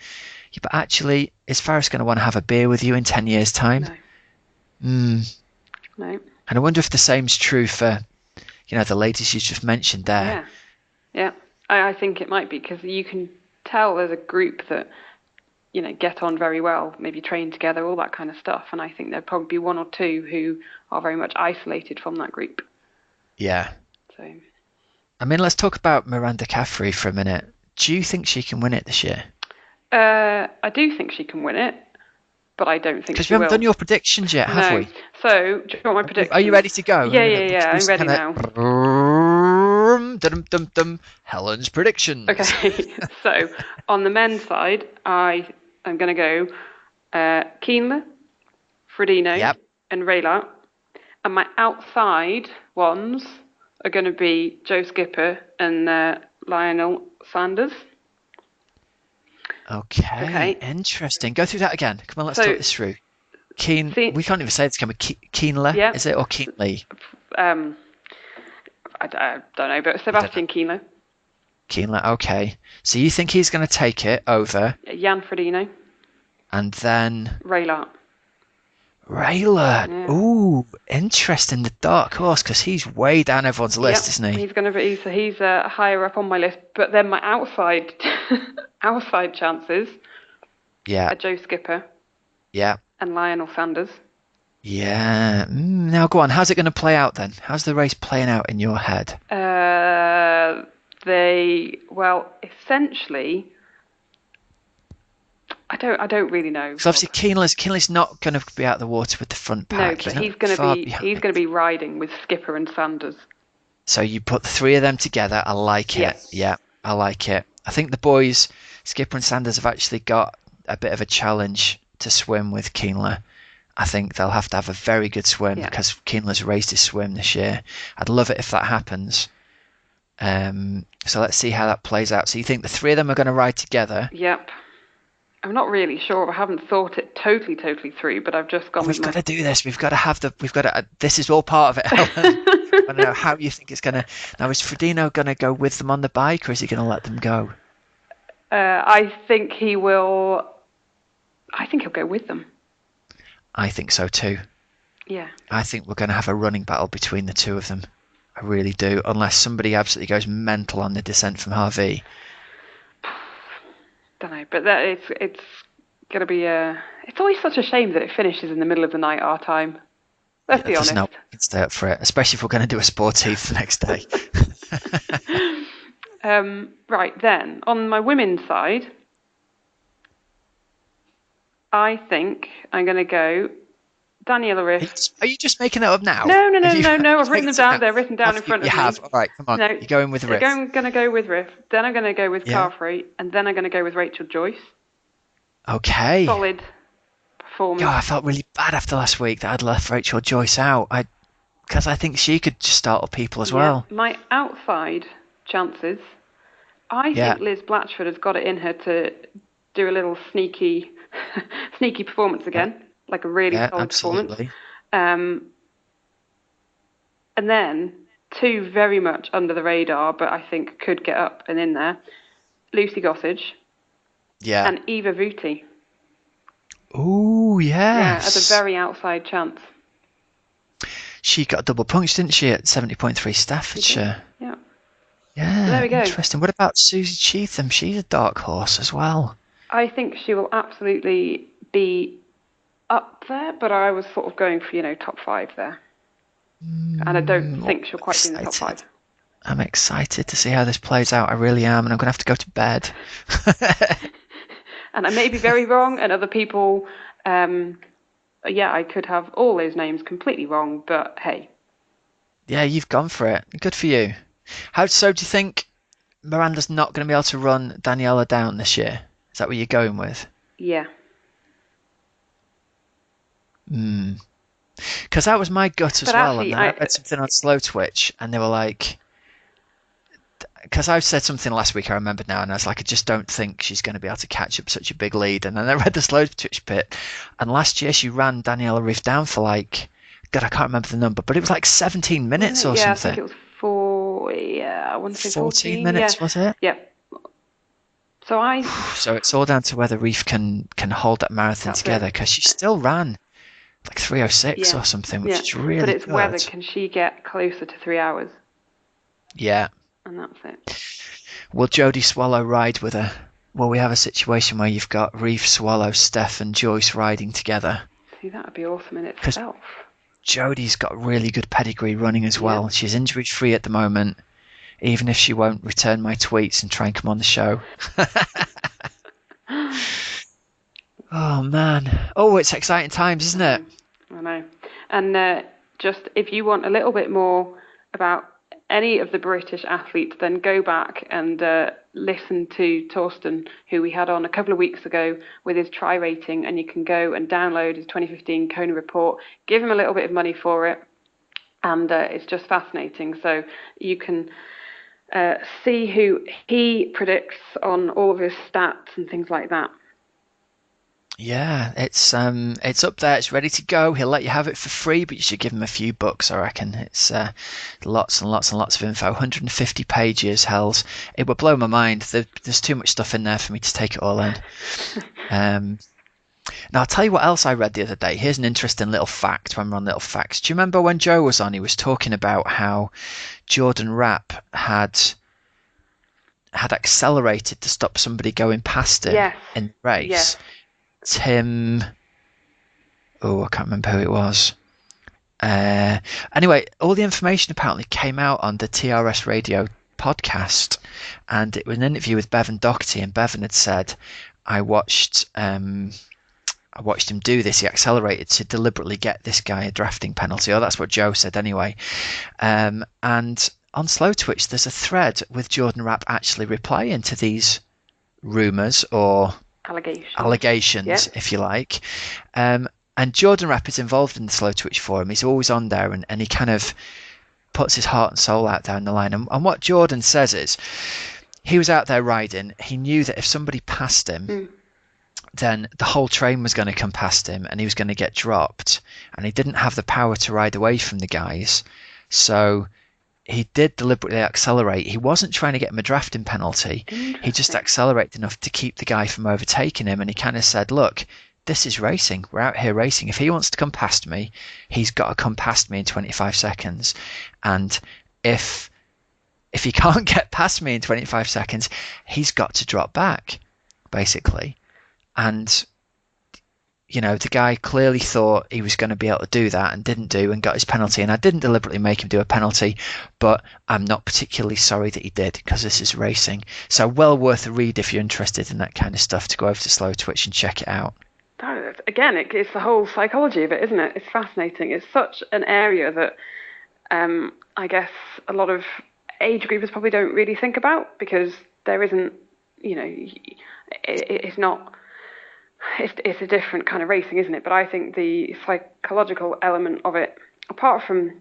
Yeah, but actually, is Faris going to want to have a beer with you in 10 years' time? No. No. And I wonder if the same's true for, the ladies you just mentioned there. Yeah. I think it might be, because you can tell there's a group that get on very well, maybe train together, all that kind of stuff. And I think there'd probably be 1 or 2 who are very much isolated from that group. Yeah. So, I mean, let's talk about Miranda Caffrey for a minute. Do you think she can win it this year? I do think she can win it, but I don't think she will. Because we haven't done your predictions yet, have we? So, do you want my predictions? Are you ready to go? Yeah, I'm ready now. Helen's predictions. Okay, so on the men's side, I'm going to go Kienle, Frodeno, and Rayla. And my outside ones are going to be Joe Skipper and Lionel Sanders. Okay, interesting. Go through that again. Come on, let's talk this through. We can't even say it's going to be Kienle, is it, or Kienle? I don't know, but Sebastian Kienle. Kienle, okay. So you think he's going to take it over? Jan Frodeno. And then? Rayla. Yeah. Ooh, interesting. The dark horse, because he's way down everyone's list, isn't he? He's going to be. He's higher up on my list. But then my outside chances. Yeah. Are Joe Skipper. Yeah. And Lionel Sanders. Yeah. Now go on. How's it going to play out then? How's the race playing out in your head? Essentially, I don't really know. So obviously Kienle's not going to be out of the water with the front pack. No, but he's going to be riding with Skipper and Sanders. So you put the 3 of them together. I like it. Yes. Yeah, I like it. I think the boys, Skipper and Sanders, have actually got a bit of a challenge to swim with Kienle. I think they'll have to have a very good swim because Kienle's raised his swim this year. I'd love it if that happens. So let's see how that plays out. So you think the 3 of them are going to ride together? Yep. I'm not really sure. I haven't thought it totally through, but I've just gone. We've got to do this. We've got to. This is all part of it, Helen. I don't know how you think it's going to. Now, is Frodeno going to go with them on the bike, or is he going to let them go? I think he will. I think he'll go with them. I think so too. Yeah. I think we're going to have a running battle between the 2 of them. I really do, unless somebody absolutely goes mental on the descent from Harvey. Don't know, but it's going to be it's always such a shame that it finishes in the middle of the night our time. Let's be honest. No, we can stay up for it, especially if we're going to do a sportive the next day. Right then, on my women's side, I think I'm going to go Daniela Riff. Are you just making that up now? No. I've written them down. They're written down in front of me. You have. All right, come on. No, you're going with Riff. I'm going to go with Riff. Then I'm going to go with Carfrey, and then I'm going to go with Rachel Joyce. Okay. Solid performance. God, I felt really bad after last week that I'd left Rachel Joyce out. Because I think she could just startle people as well. My outside chances, I think Liz Blatchford has got it in her to do a little sneaky performance again. Like a really solid performance. And then 2 very much under the radar, but I think could get up and in there. Lucy Gossage. Yeah. And Eva Vuti. Ooh, yes. Yeah, as a very outside chance. She got a double punch, didn't she, at 70.3 Staffordshire? Yeah. There Yeah, we go. interesting. What about Susie Cheetham? She's a dark horse as well. I think she will absolutely be up there, but I was sort of going for, top five there. And I don't Well, think she'll I'm quite be in the top excited. five. I'm excited to see how this plays out. I really am, and I'm gonna have to go to bed. And I may be very wrong, and other people, um, yeah, I could have all those names completely wrong, but hey, Yeah, you've gone for it. Good for you. How so? Do you think Miranda's not going to be able to run Daniela down this year? Is that what you're going with? yeah. Hmm. Because that was my gut as But well. And actually, then I read something on Slow Twitch, and they were like, because I said something last week, I remember now, and I was like, I just don't think she's going to be able to catch up such a big lead. And then I read the Slow Twitch bit, and last year she ran Daniela Rief down for like, God, I can't remember the number, but it was like 17 wasn't minutes it? or Yeah, I think something. it was four. Yeah, I want to say 14 14. Yeah, minutes, was it? yeah. So So it's all down to whether Reef can hold that marathon that's it. together because she still ran like 3:06 Yeah, or something, which yeah. is But really it's whether good. can she get closer to 3 hours, Yeah. and that's it. Will Jodie Swallow ride with her? Will we have a situation where you've got Reef, Swallow, Steph, and Joyce riding together? See, that would be awesome in Because itself. Jodie's got really good pedigree running as Yeah. well. She's injury free at the moment, even if she won't return my tweets and try and come on the show. Oh man. Oh, it's exciting times, I isn't it? know, I know. And just if you want a little bit more about any of the British athletes, then go back and listen to Torsten, who we had on a couple of weeks ago with his try rating, and you can go and download his 2015 Kona report, give him a little bit of money for it, and it's just fascinating. So you can see who he predicts on all of his stats and things like that. Yeah, it's up there. It's ready to go. He'll let you have it for free, but you should give him a few bucks, I reckon. It's lots and lots and lots of info. 150 pages, hells. It would blow my mind. There's too much stuff in there for me to take it all in. Um, Now I'll tell you what else I read the other day. Here's an interesting little fact when we're on little facts. Do you remember when Joe was on? He was talking about how Jordan Rapp had accelerated to stop somebody going past him Yes, in the yes. race. Tim, oh, I can't remember who it was. Uh, anyway, all the information apparently came out on the TRS Radio podcast, and it was an interview with Bevan Doherty, and Bevan had said, I watched him do this. He accelerated to deliberately get this guy a drafting penalty. Oh, that's what Joe said anyway. And on Slow Twitch, there's a thread with Jordan Rapp actually replying to these rumours or Yeah. allegations, if you like. And Jordan Rapp is involved in the Slow Twitch forum. He's always on there, and he kind of puts his heart and soul out there on the line. And what Jordan says is, he was out there riding. He knew that if somebody passed him, Mm. then the whole train was going to come past him and he was going to get dropped. And he didn't have the power to ride away from the guys. So he did deliberately accelerate. He wasn't trying to get him a drafting penalty. He just Interesting. accelerated enough to keep the guy from overtaking him. And he kind of said, look, this is racing. We're out here racing. If he wants to come past me, he's got to come past me in 25 seconds. And if he can't get past me in 25 seconds, he's got to drop back, basically. And the guy clearly thought he was going to be able to do that and didn't do and got his penalty. And I didn't deliberately make him do a penalty, but I'm not particularly sorry that he did because this is racing. So well worth a read if you're interested in that kind of stuff, to go over to Slow Twitch and check it out. Again, it's the whole psychology of it, isn't it? It's fascinating. It's such an area that I guess a lot of age groupers probably don't really think about, because there isn't, it's not. It's a different kind of racing, isn't it? But I think the psychological element of it, apart from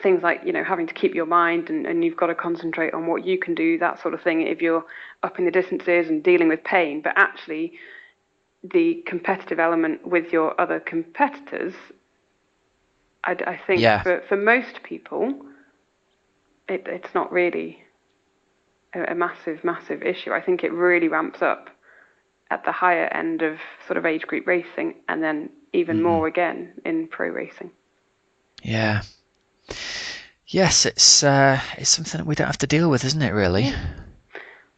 things like, having to keep your mind and you've got to concentrate on what you can do, that sort of thing, if you're upping the distances and dealing with pain, but actually the competitive element with your other competitors, I think Yeah. for most people, it's not really a massive issue. I think it really ramps up at the higher end of sort of age group racing, and then even more again in pro racing. Yeah. Yes, it's something that we don't have to deal with, isn't it? Really. Yeah.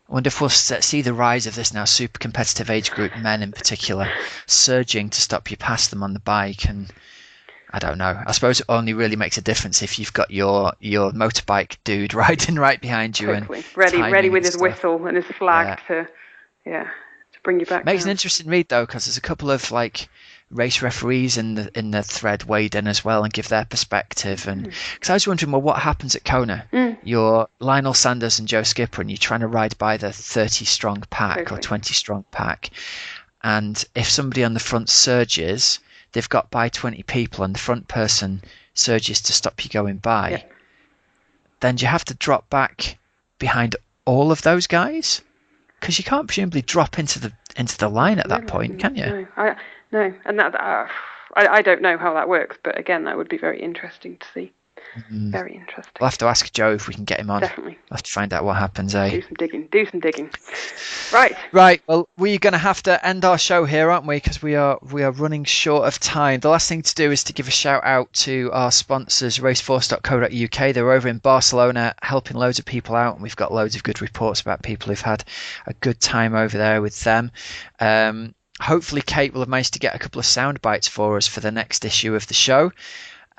I wonder if we'll see the rise of this now super competitive age group, men in particular, surging to stop you past them on the bike. And I don't know. I suppose it only really makes a difference if you've got your motorbike dude riding right behind you and Totally. Ready timing with and his stuff. whistle and his Yeah. flag to bring you back Makes an down. interesting read though, because there's a couple of like race referees in the thread weighed in as well and give their perspective. And because I was wondering, well, what happens at Kona? Mm, You're Lionel Sanders and Joe Skipper, and you're trying to ride by the 30 strong pack or totally. 20 strong pack. And if somebody on the front surges, they've got by 20 people, and the front person surges to stop you going Yeah. by. Then do you have to drop back behind all of those guys? Because you can't presumably drop into the line at that point, can you? No, and I don't know how that works, but again, that would be very interesting to see. Very interesting. We'll have to ask Joe if we can get him on. Definitely. We'll have to find out what happens, eh? Do some digging. Do some digging. Right. Right. Well, we're going to have to end our show here, aren't we? Because we are running short of time. The last thing to do is to give a shout out to our sponsors, raceforce.co.uk. They're over in Barcelona helping loads of people out, and we've got loads of good reports about people who've had a good time over there with them. Hopefully, Kate will have managed to get a couple of sound bites for us for the next issue of the show.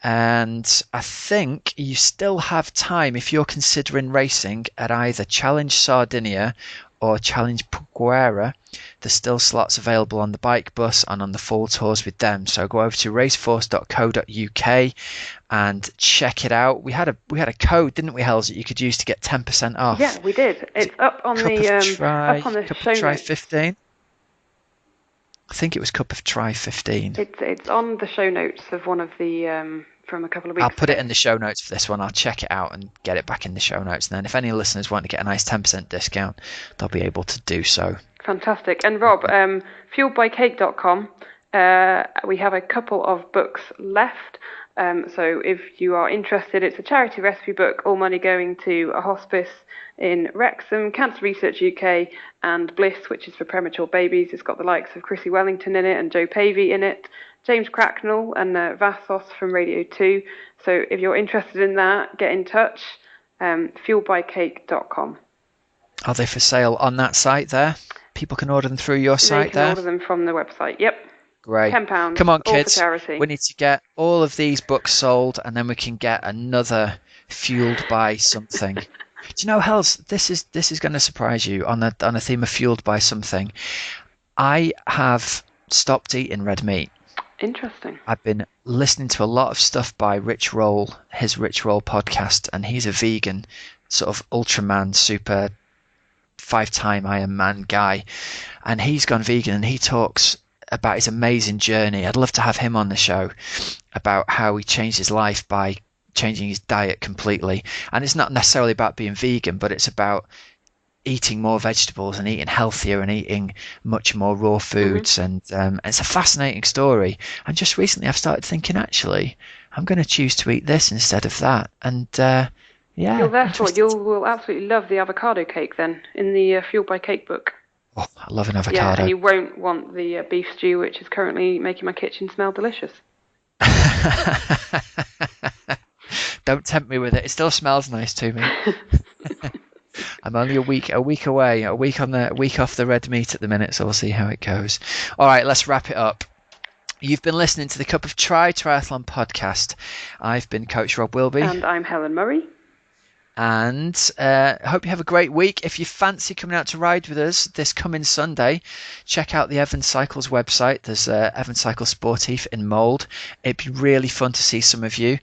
And I think you still have time if you're considering racing at either Challenge Sardinia or Challenge Puguera. There's still slots available on the bike bus and on the fall tours with them. So go over to raceforce.co.uk and check it out. We had a code, didn't we, Hells, that you could use to get 10% off. Yeah, we did. It's up on the show notes. 15. I think it was Cup of Try 15. It's on the show notes of one of the from a couple of weeks I'll put ago. it in the show notes for this one. I'll check it out and get it back in the show notes. And then if any listeners want to get a nice 10% discount, they'll be able to do so. Fantastic. And Rob, fueledbycake.com, we have a couple of books left. So if you are interested, it's a charity recipe book, all money going to a hospice in Wrexham, Cancer Research UK, and Bliss, which is for premature babies. It's got the likes of Chrissy Wellington in it and Joe Pavey in it, James Cracknell and Vassos from Radio 2. So if you're interested in that, get in touch, fueledbycake.com. Are they for sale on that site there? People can order them through your site there? They can order them from the website, yep. Great. £10. Come on, all kids. for charity. We need to get all of these books sold, and then we can get another Fueled by something. Do you know, Hells, this is going to surprise you on a theme of Fueled by something. I have stopped eating red meat. Interesting. I've been listening to a lot of stuff by Rich Roll, his Rich Roll podcast, and he's a vegan, sort of Ultraman, super 5-time Ironman guy, and he's gone vegan and he talks about his amazing journey. I'd love to have him on the show about how he changed his life by changing his diet completely. And it's not necessarily about being vegan, but it's about eating more vegetables and eating healthier and eating much more raw foods. And it's a fascinating story. And just recently I've started thinking, actually, I'm going to choose to eat this instead of that. And yeah. You will absolutely love the avocado cake then in the Fueled by Cake book. Oh, I love an avocado. Yeah, and you won't want the beef stew, which is currently making my kitchen smell delicious. Don't tempt me with it. It still smells nice to me. I'm only a week away, a week off the red meat at the minute, so we'll see how it goes. All right, let's wrap it up. You've been listening to the Cup of Triathlon podcast. I've been Coach Rob Wilby. And I'm Helen Murray. And I hope you have a great week. If you fancy coming out to ride with us this coming Sunday, check out the Evans Cycles website. There's Evans Cycle Sportif in Mould. It'd be really fun to see some of you.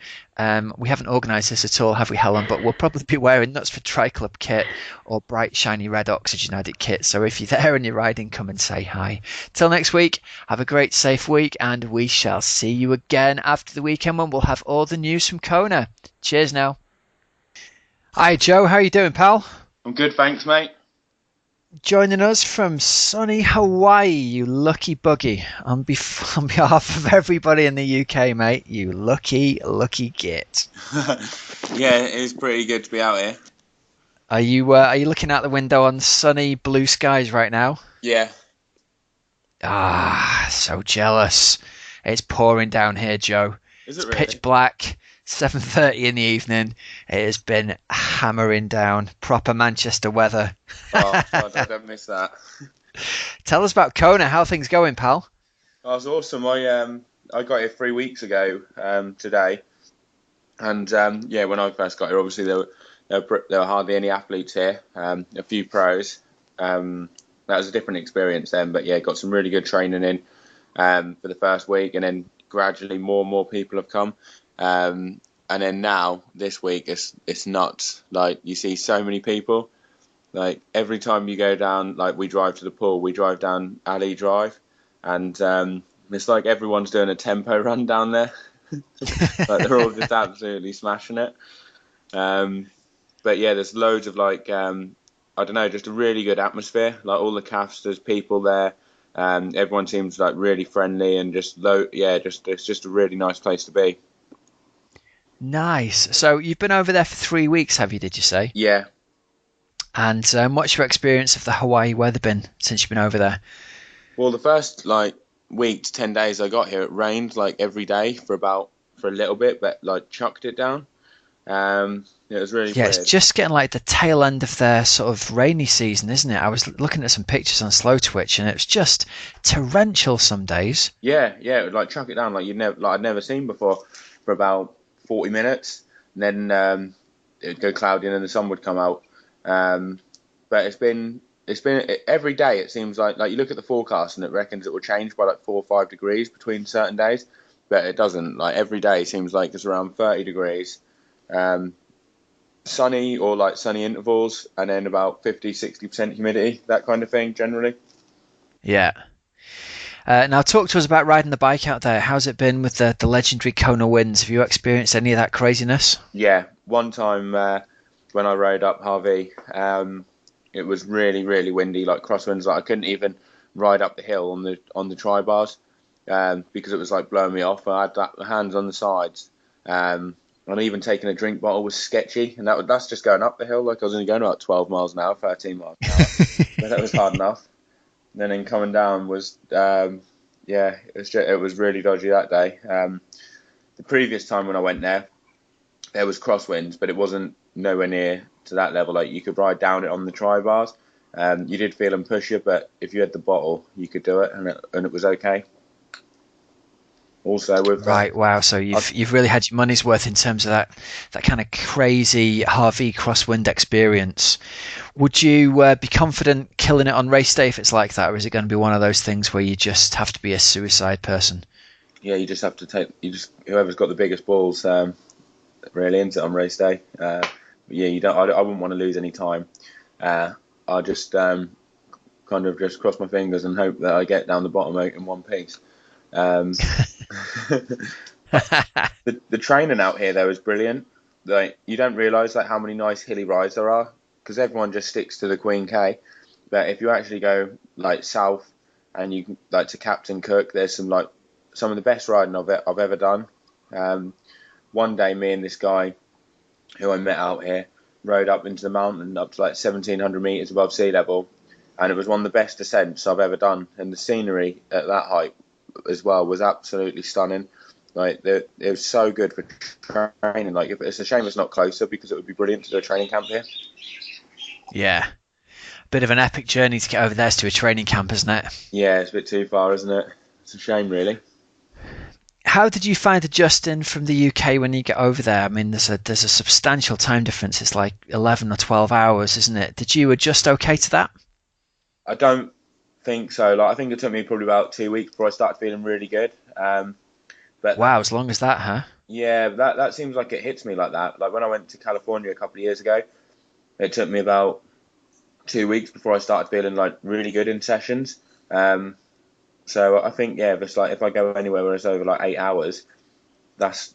We haven't organised this at all, have we, Helen? But we'll probably be wearing Nuts for Tri Club kit or bright, shiny red Oxygen Addict kit. So if you're there and you're riding, come and say hi. Till next week, have a great, safe week, and we shall see you again after the weekend when we'll have all the news from Kona. Cheers now. Hi, Joe. How are you doing, pal? I'm good, thanks, mate. Joining us from sunny Hawaii, you lucky buggy. On behalf of everybody in the UK, mate, you lucky git. Yeah, it is pretty good to be out here. Are you looking out the window on sunny blue skies right now? Yeah. Ah, so jealous. It's pouring down here, Joe. Is It's it really? pitch black, 7:30 in the evening. It has been hammering down, proper Manchester weather. Oh God, I don't miss that. Tell us about Kona. How are things going, pal? Oh, it was awesome. I got here 3 weeks ago today, and yeah, when I first got here, obviously there were hardly any athletes here. A few pros. That was a different experience then, but yeah, got some really good training in for the first week, and then gradually more and more people have come. And then now this week it's nuts. Like you see so many people. Like every time you go down, like we drive to the pool, we drive down Ali Drive, and it's like everyone's doing a tempo run down there. Like they're all just absolutely smashing it. Um, but yeah, there's loads of like I don't know, just a really good atmosphere. Like all the cafes, there's people there. Everyone seems like really friendly and just yeah, just it's just a really nice place to be. Nice. So you've been over there for 3 weeks, have you? Did you say? Yeah. And what's your experience of the Hawaii weather been since you've been over there? Well, the first like week to 10 days I got here, it rained like every day for a little bit, but like chucked it down. It was really Yeah, it's weird. just getting like the tail end of their sort of rainy season, isn't it? I was looking at some pictures on Slow Twitch, and it was just torrential some days. Yeah, yeah, it would like chuck it down like I'd never seen before for about 40 minutes. And then it would go cloudy and then the sun would come out. Um, but it's been every day it seems like you look at the forecast and it reckons it will change by like 4 or 5 degrees between certain days, but it doesn't. Like every day seems like it's around 30 degrees. Um, Sunny or like sunny intervals and then about 50, 60% humidity, that kind of thing generally. Yeah. Now talk to us about riding the bike out there. How's it been with the legendary Kona winds? Have you experienced any of that craziness? Yeah, one time when I rode up Harvey, it was really, really windy, like crosswinds. Like I couldn't even ride up the hill on the tri bars because it was like blowing me off. I had hands on the sides, and even taking a drink bottle was sketchy. And that's just going up the hill. Like I was only going about 12 miles an hour, 13 miles an hour, but that was hard enough. And then in coming down was yeah, it was really dodgy that day. The previous time when I went there was crosswinds, but it wasn't nowhere near to that level. Like you could ride down it on the tri bars. You did feel them push you, but if you had the bottle, you could do it, and it was okay. Also, with Right, wow. So I, you've really had your money's worth in terms of that kind of crazy Harvey crosswind experience. Would you be confident killing it on race day if it's like that, or is it going to be one of those things where you just have to be a suicide person? yeah, you just have to take whoever's got the biggest balls really into it on race day. Yeah, you don't. I wouldn't want to lose any time. I just kind of just cross my fingers and hope that I get down the bottom eight in one piece. Um, the training out here though is brilliant. Like you don't realise like how many nice hilly rides there are because everyone just sticks to the Queen K. But if you actually go like south and you like to Captain Cook, there's some of the best riding I've ever done. Um, One day, me and this guy who I met out here rode up into the mountain up to like 1,700 meters above sea level, and it was one of the best descents I've ever done. And the scenery at that height as well was absolutely stunning. Like it was so good for training. Like it's a shame it's not closer because it would be brilliant to do a training camp here. Yeah, bit of an epic journey to get over there to a training camp, isn't it? Yeah, it's a bit too far, isn't it? It's a shame, really. How did you find adjusting from the UK when you get over there? I mean, there's a substantial time difference. It's like 11 or 12 hours, isn't it? Did you adjust okay to that? I don't think so. Like I think it took me probably about 2 weeks before I started feeling really good. But Wow, as long as that, huh? yeah, that seems like it hits me like that. Like when I went to California a couple of years ago, it took me about 2 weeks before I started feeling like really good in sessions. Um, so I think yeah, if it's like if I go anywhere where it's over like 8 hours, that's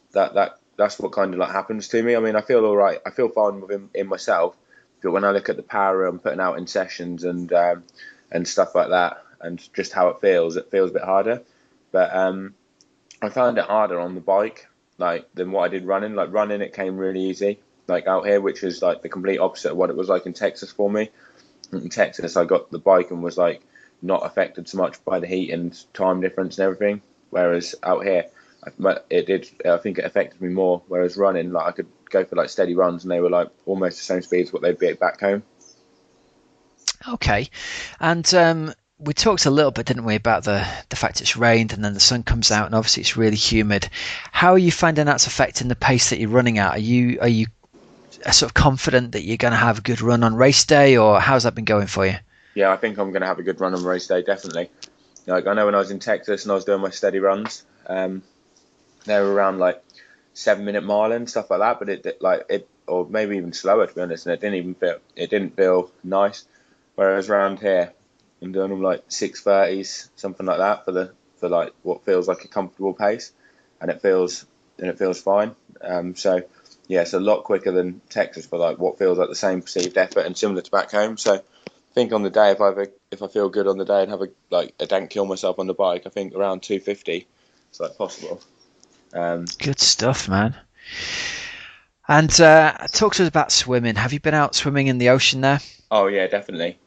what kind of like happens to me. I mean, I feel all right. I feel fine in myself, but when I look at the power I'm putting out in sessions and stuff like that, and just how it feels a bit harder. But I found it harder on the bike, like than what I did running. Like running, it came really easy, like out here, which is like the complete opposite of what it was like in Texas for me. In Texas, I got the bike and was like not affected so much by the heat and time difference and everything. Whereas out here, but it did. I think it affected me more. Whereas running, like I could go for like steady runs, and they were like almost the same speed as what they'd be back home. Okay. And we talked a little bit, didn't we, about the fact it's rained and then the sun comes out and obviously it's really humid. How are you finding that's affecting the pace that you're running at? Are you sort of confident that you're going to have a good run on race day, or how's that been going for you? Yeah, I think I'm going to have a good run on race day, definitely. Like I know when I was in Texas and I was doing my steady runs, they were around like 7 minute mile and stuff like that, but or maybe even slower to be honest, and it didn't feel nice. Whereas around here, I'm doing them like 6:30s, something like that for like what feels like a comfortable pace, and it feels fine. So yeah, it's a lot quicker than Texas for like what feels like the same perceived effort and similar to back home. So I think on the day, if I feel good on the day and have I don't kill myself on the bike, I think around 250 is like possible. Good stuff, man. And talk to us about swimming. Have you been out swimming in the ocean there? Oh yeah, definitely.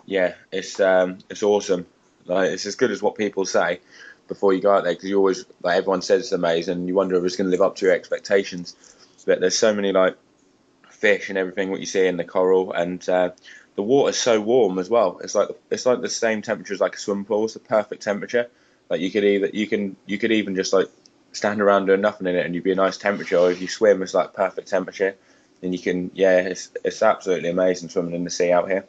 Yeah, it's awesome. Like it's as good as what people say before you go out there because you always like everyone says it's amazing. And you wonder if it's going to live up to your expectations. But there's so many like fish and everything what you see in the coral, and the water's so warm as well. It's like the same temperature as like a swimming pool. It's the perfect temperature. Like you could even just like stand around doing nothing in it and you'd be a nice temperature. Or if you swim, it's like perfect temperature. And you can it's absolutely amazing swimming in the sea out here.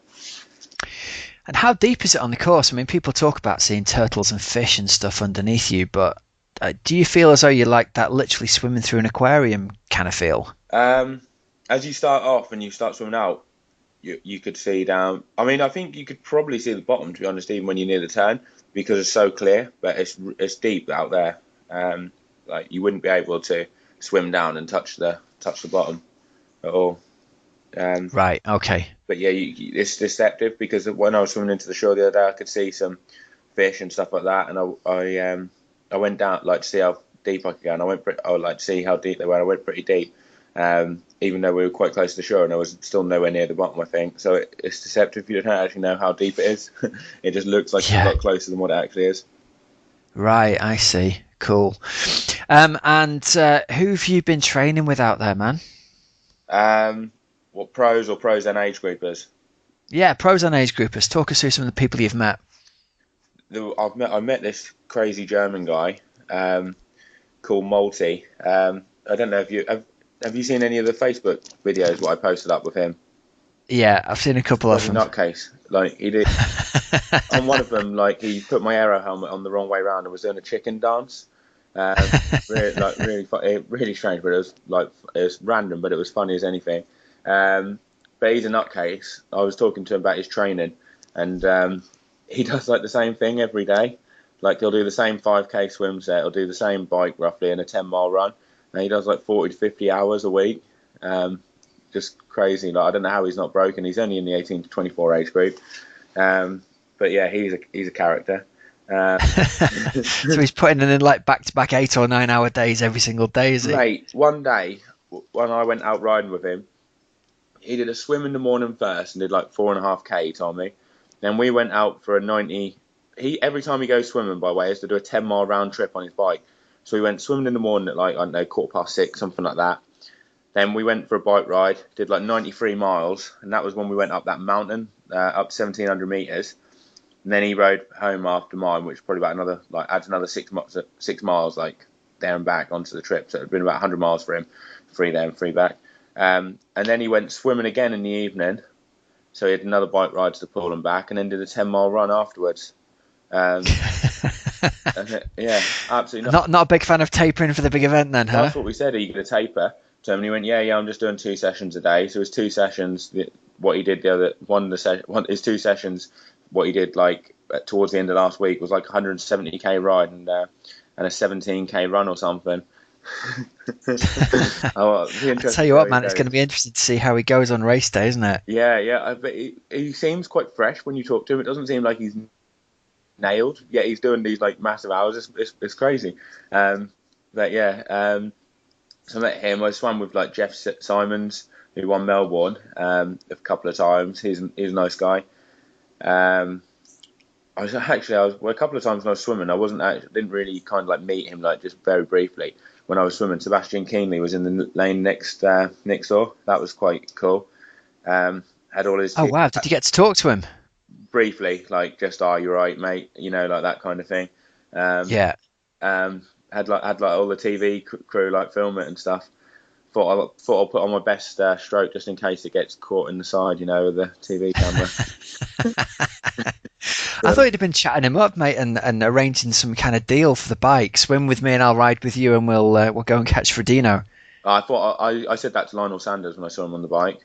And how deep is it on the course? I mean, people talk about seeing turtles and fish and stuff underneath you, but do you feel as though you're like that, literally swimming through an aquarium kind of feel? Um, as you start off and you start swimming out, you could see down. I mean, I think you could probably see the bottom, to be honest, even when you're near the turn, because it's so clear. But it's deep out there. Um, like you wouldn't be able to swim down and touch the bottom at all. Um, Right. Okay. but yeah, it's deceptive because when I was swimming into the shore the other day, I could see some fish and stuff like that, and I went down like to see how deep I could go, and I would like to see how deep they were. I went pretty deep, even though we were quite close to the shore, and I was still nowhere near the bottom. I think so. It's deceptive. You don't actually know how deep it is. It just looks like it's a Yeah. lot closer than what it actually is. Right. I see. Cool. And who have you been training with out there, man? Um, what pros and age groupers? Yeah, pros and age groupers. Talk us through some of the people you've met. I met this crazy German guy called Multi. I don't know if have you seen any of the Facebook videos what I posted up with him? Yeah, I've seen a couple of Bloody them. nutcase. Like he did on one of them, like he put my aero helmet on the wrong way round and was doing a chicken dance. Really strange, but it was random, but it was funny as anything. But he's a nutcase. I was talking to him about his training, and he does like the same thing every day. Like he'll do the same 5K swim set, he'll do the same bike roughly in a 10-mile run, and he does like 40 to 50 hours a week. Just crazy. Like I don't know how he's not broken. He's only in the 18 to 24 age group. But yeah, he's a character. So he's putting in like back-to-back 8 or 9 hour days every single day, is he? Mate, one day when I went out riding with him, he did a swim in the morning first and did like 4.5K, he told me. Then we went out for a 90. He every time he goes swimming, by the way, has to do a 10-mile round trip on his bike. So we went swimming in the morning at like, I don't know, 6:15, something like that. Then we went for a bike ride, did like 93 miles, and that was when we went up that mountain, up 1,700 meters. And then he rode home after mine, which probably about another adds another 6 miles like there and back onto the trip. So it'd been about 100 miles for him, free there and free back. And then he went swimming again in the evening. So he had another bike ride to the pool and back, and then did a 10-mile run afterwards. Um, yeah, absolutely not. Not a big fan of tapering for the big event then, huh? That's what we said. Are you going to taper? So and he went, yeah, I'm just doing 2 sessions a day. So his 2 sessions, what he did his 2 sessions, what he did like towards the end of last week was like 170K ride and a 17K run or something. I'll tell you what, man, it's going to be interesting to see how he goes on race day, isn't it? Yeah. But he seems quite fresh when you talk to him. It doesn't seem like he's nailed. Yet he's doing these like massive hours. It's crazy. But yeah. So I met him. I swam with like Jeff Simons, who won Melbourne a couple of times. He's a nice guy. well, a couple of times when I was swimming, didn't really kind of like meet him, like just very briefly. When I was swimming, Sebastian Keenley was in the lane next door. That was quite cool. Had all his Oh wow, did you get to talk to him? briefly, like just, "Oh, you're right, mate," like that kind of thing. Um, Yeah. had like all the TV crew like film it and stuff. Thought I'll put on my best stroke just in case it gets caught in the side, with the TV camera. I Yeah. thought you'd have been chatting him up, mate, and arranging some kind of deal for the bike. Swim with me, and I'll ride with you, and we'll go and catch Frodeno. I said that to Lionel Sanders when I saw him on the bike.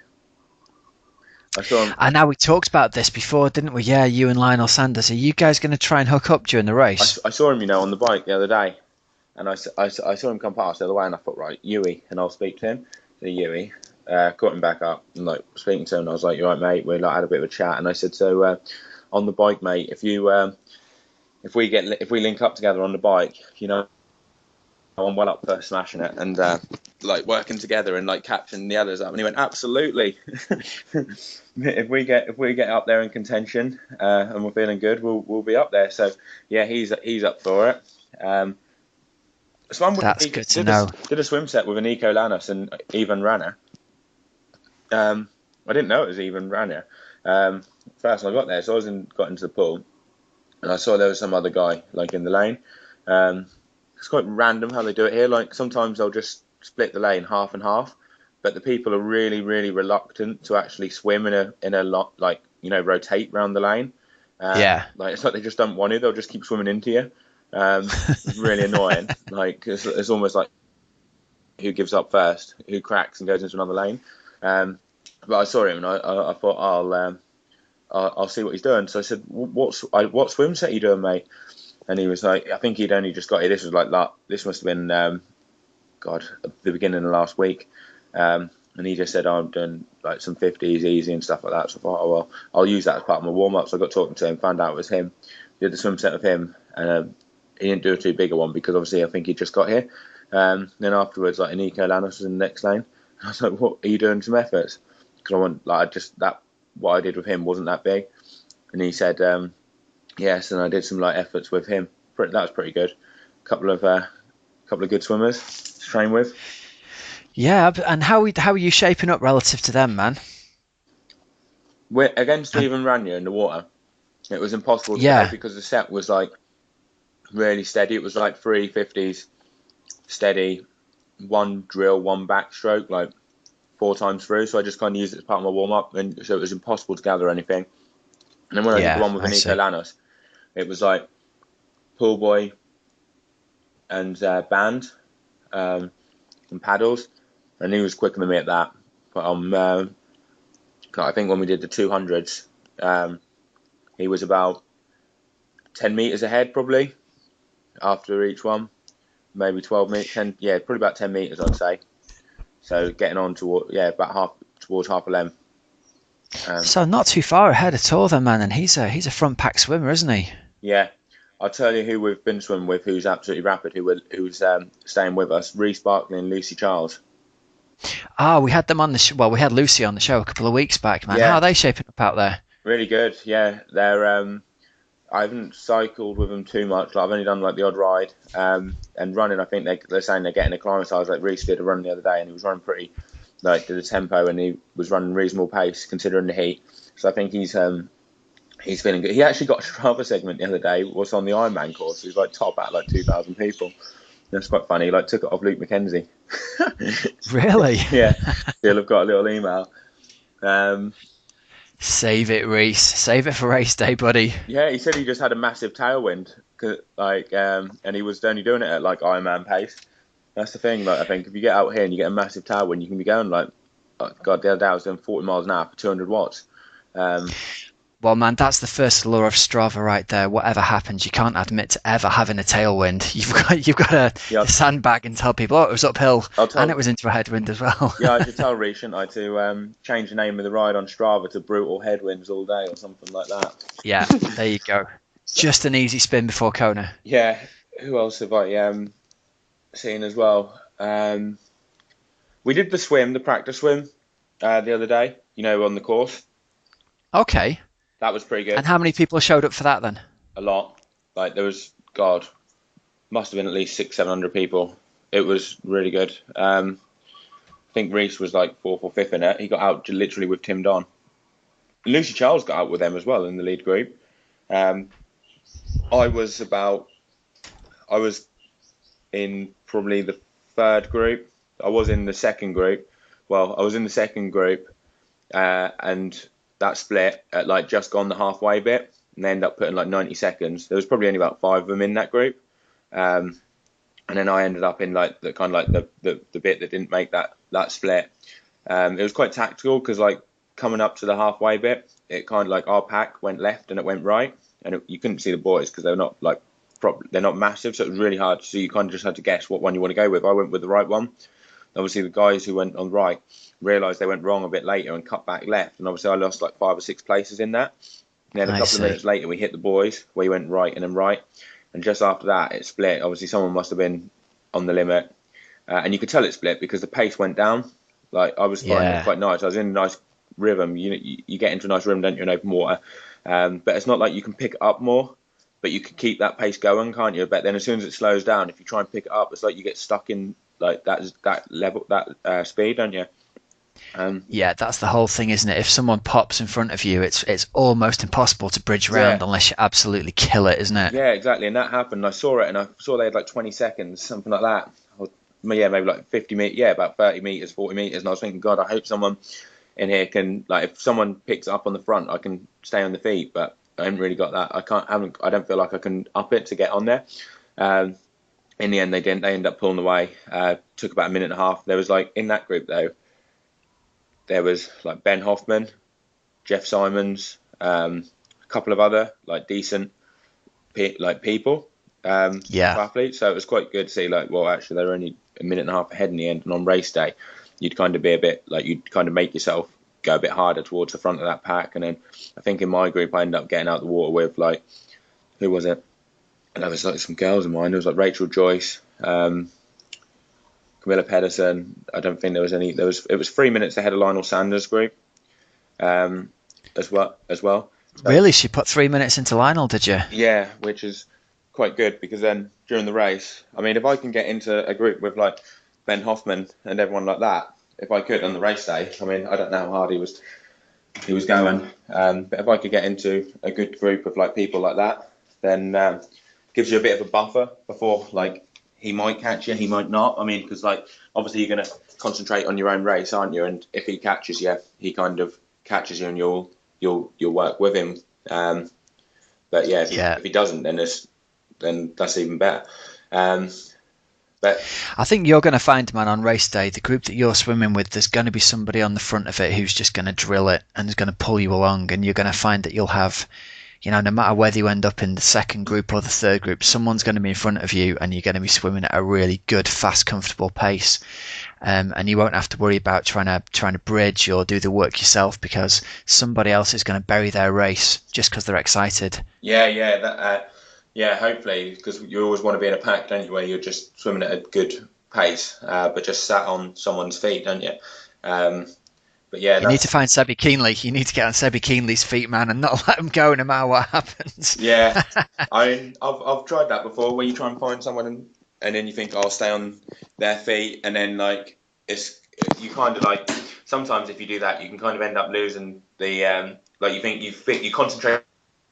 I saw him. And now we talked about this before, didn't we? Yeah, you and Lionel Sanders. Are you guys going to try and hook up during the race? I saw him, on the bike the other day, and I saw him come past the other way, and I thought, right, Yui, and I'll speak to him. So Yui, caught him back up, and like speaking to him, and I was like, "You right, mate?" We like had a bit of a chat, and I said, "So on the bike, mate, if we link up together on the bike, I'm well up for smashing it and like working together and like catching the others up." And he went, "Absolutely. If we get up there in contention and we're feeling good, we'll be up there." So yeah, he's up for it. That's good to know. Did a swim set with Nico Lanos and Ivan Rana. I didn't know it was Ivan Rana. First when I got there, so got into the pool, and I saw there was some other guy like in the lane. It's quite random how they do it here. Like sometimes they'll just split the lane half and half, but the people are really, really reluctant to actually swim in a lot, like rotate around the lane. Yeah. Like it's like they just don't want to. They'll just keep swimming into you. It's really annoying. Like it's almost like who gives up first, who cracks and goes into another lane. But I saw him and I thought I'll see what he's doing. So I said, what swim set are you doing, mate? And he was like, I think he'd only just got here. This was this must have been, the beginning of last week. And he just said, I'm doing like some 50s easy and stuff like that. So I thought, oh, well, I'll use that as part of my warm up. So I got talking to him, found out it was him, did the swim set with him. And he didn't do a too big a one because obviously I think he just got here. Then afterwards, like Nico Lanos was in the next lane. And I was like, what are you doing some efforts? Because I want, what I did with him wasn't that big. And he said, yes, and I did some light efforts with him. That was pretty good. Couple of good swimmers to train with. Yeah, and how are you shaping up relative to them, man? We're against Stephen Rania in the water. It was impossible to Yeah. go because the set was like really steady. It was like 350s steady, one drill, one backstroke, like 4 times through. So I just kind of used it as part of my warm up, and so it was impossible to gather anything. And then when I did the one with Nico Lanos, it was like pool boy and band and paddles, and he was quicker than me at that. But I think when we did the 200s, he was about 10 meters ahead probably after each one, maybe 12 meters, 10, yeah, probably about 10 meters I'd say. So getting on towards half a length. So not too far ahead at all, then, man. And he's a front pack swimmer, isn't he? Yeah, I'll tell you who we've been swimming with, who's absolutely rapid, who's staying with us: Reece Barkley and Lucy Charles. We had them on the well, we had Lucy on the show a couple of weeks back, man. Yeah. How are they shaping up out there? Really good. Yeah, they're. I haven't cycled with them too much. Like, I've only done like the odd ride. And running, I think they're saying they're getting acclimatized. Like Reece did a run the other day, and he was running pretty, did a tempo, and he was running reasonable pace considering the heat. So I think he's feeling good. He actually got a Strava segment the other day. Was on the Ironman course. He was like top at like 2,000 people. That's quite funny. He took it off Luke McKenzie. Really? Yeah. He'll have got a little email. Save it, Reece. Save it for race day, buddy. Yeah, he said he just had a massive tailwind, and he was only doing it at like Ironman pace. That's the thing. I think if you get out here and you get a massive tailwind, you can be going the other day I was doing 40 miles an hour for 200 watts. Well, man, that's the first law of Strava right there. Whatever happens, you can't admit to ever having a tailwind. You've got to sandbag and tell people, it was uphill, and it was into a headwind as well. Yeah, I should tell Reece, shouldn't I, to change the name of the ride on Strava to Brutal Headwinds All Day or something like that. Yeah, there you go. Just an easy spin before Kona. Yeah, who else have I seen as well? We did the practice swim, the other day, on the course. Okay. That was pretty good. And how many people showed up for that then? a lot. Like there was, God, must have been at least 600-700 people. It was really good. I think Reese was like fourth or fifth in it. He got out literally with Tim Don. Lucy Charles got out with them as well in the lead group. Um, I was about, I was in probably the third group. I was in the second group. Well, I was in the second group, and that split at like just gone the halfway bit, and they ended up putting like 90 seconds. There was probably only about five of them in that group, and then I ended up in like the kind of like the bit that didn't make that split. It was quite tactical because like coming up to the halfway bit, it kind of like our pack went left and it went right, and you couldn't see the boys because they're not like they're not massive, so it was really hard. So you kind of just had to guess what one you want to go with. I went with the right one. Obviously, the guys who went on the right realised they went wrong a bit later and cut back left, and obviously I lost like 5 or 6 places in that. And then a I couple of see. minutes later, we hit the boys where you went right and then right, and just after that, it split. Obviously, someone must have been on the limit, and you could tell it split because the pace went down. Like I was finding it Yeah. quite nice. I was in a nice rhythm. You get into a nice rhythm, don't you, in open water? But it's not like you can pick it up more, but you can keep that pace going, can't you? But then as soon as it slows down, if you try and pick it up, it's like you get stuck in like that level, that speed, don't you? Yeah, that's the whole thing, isn't it? If someone pops in front of you, it's almost impossible to bridge Yeah, around unless you absolutely kill it, isn't it? yeah, exactly. And that happened. I saw it, and I saw they had like 20 seconds, something like that. Or, yeah, maybe like 50 meters. Yeah, about 30 meters, 40 meters. And I was thinking, God, I hope someone in here can like if someone picks it up on the front, I can stay on the feet. But I haven't really got that. I don't feel like I can up it to get on there. Um, in the end, they didn't. They ended up pulling away. Took about a minute and a half. There was like in that group though, there was like Ben Hoffman, Jeff Simons, a couple of other like decent like people, Yeah. athletes. So it was quite good to see like, well, actually they're only a minute and a half ahead in the end, and on race day, you'd kind of be a bit like you'd kind of make yourself go a bit harder towards the front of that pack. And then I think in my group, I ended up getting out the water with like who was it? And there was like some girls of mine. There was like Rachel Joyce, Camilla Pedersen. I don't think there was any. It was 3 minutes ahead of Lionel Sanders' group, um, as well. So, Really? She put 3 minutes into Lionel, did you? yeah, which is quite good because then during the race, I mean, if I can get into a group with like Ben Hoffman and everyone like that, if I could on the race day, I mean, I don't know how hard he was going, but if I could get into a good group of like people like that, then gives you a bit of a buffer before like he might catch you, he might not. I mean, because like obviously you're going to concentrate on your own race, aren't you? And if he catches you, he kind of catches you, and you'll work with him. But yeah, Yeah. if he doesn't, then that's even better. Um, but I think you're going to find, man, on race day, the group that you're swimming with, there's going to be somebody on the front of it who's just going to drill it and is going to pull you along. And you're going to find that you'll have, no matter whether you end up in the second group or the third group, someone's going to be in front of you and you're going to be swimming at a really good, fast, comfortable pace. And you won't have to worry about trying to bridge or do the work yourself because somebody else is going to bury their race just because they're excited. yeah, hopefully, because you always want to be in a pack, don't you, where you're just swimming at a good pace, but just sat on someone's feet, don't you? Um, but yeah, You need to that's find Sebby Keenley. You need to get on Sebby Keenley's feet, man, and not let him go no matter what happens. yeah. I've tried that before, where you try and find someone and then you think I'll stay on their feet, and then like it's you kind of like sometimes if you do that, you can kind of end up losing the like you concentrate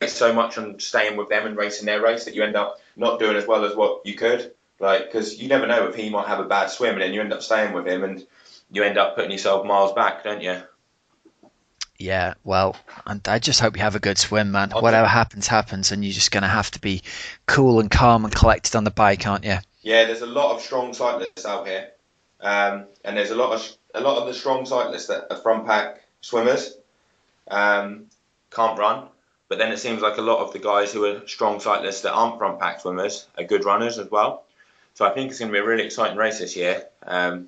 so much on staying with them and racing their race that you end up not doing as well as what you could. Like, because you never know if he might have a bad swim, and then you end up staying with him, and you end up putting yourself miles back, don't you? Yeah, well, and I just hope you have a good swim, man. I Whatever think, happens, happens, and you're just going to have to be cool and calm and collected on the bike, aren't you? yeah, there's a lot of strong cyclists out here, and there's a lot of the strong cyclists that are front pack swimmers can't run, but then it seems like a lot of the guys who are strong cyclists that aren't front pack swimmers are good runners as well. So I think it's going to be a really exciting race this year,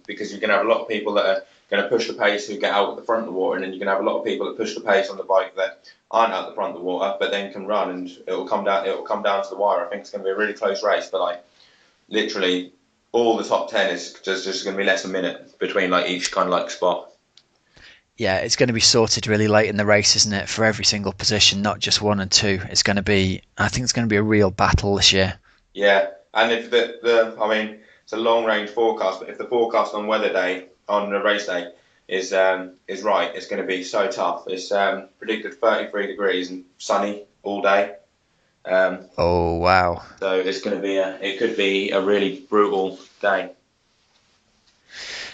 because you're going to have a lot of people that are going to push the pace who get out at the front of the water, and then you're going to have a lot of people that push the pace on the bike that aren't at the front of the water, but then can run, and it'll come down. It'll come down to the wire. I think it's going to be a really close race, but like literally all the top 10 is just going to be less than a minute between like each kind of like spot. Yeah, it's going to be sorted really late in the race, isn't it? For every single position, not just 1 and 2. It's going to be, I think it's going to be a real battle this year. Yeah, and if I mean, it's a long range forecast, but if the forecast on weather day, on the race day, is right, it's going to be so tough. It's predicted 33 degrees and sunny all day. Oh, wow. So it's going to be it could be a really brutal day.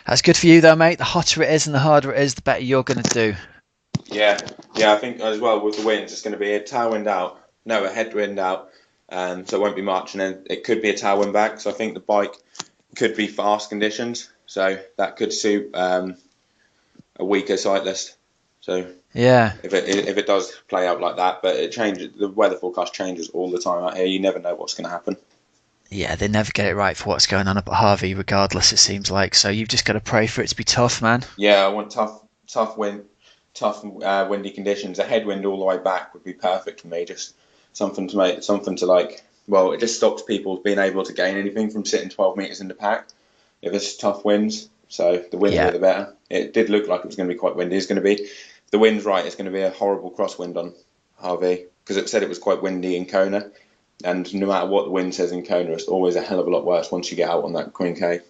That's good for you, though, mate. The hotter it is and the harder it is, the better you're going to do. Yeah, yeah, I think as well with the winds, it's going to be a tailwind out, no, a headwind out, so it won't be much, and then it could be a tailwind back. So I think the bike could be fast conditions, so that could suit a weaker cyclist. So Yeah. if it does play out like that, but it changes, the weather forecast changes all the time out here. You never know what's going to happen. Yeah, they never get it right for what's going on up at Harvey, regardless, it seems like. So you've just got to pray for it to be tough, man. Yeah, I want tough wind, tough windy conditions. A headwind all the way back would be perfect for me. Just something to like. Well, it just stops people being able to gain anything from sitting 12 meters in the pack if it's tough winds. So the windier the better. It did look like it was going to be quite windy. It's going to be, if the wind's right, it's going to be a horrible crosswind on Harvey because it said it was quite windy in Kona. And no matter what the wind says in Kona, it's always a hell of a lot worse once you get out on that Queen K.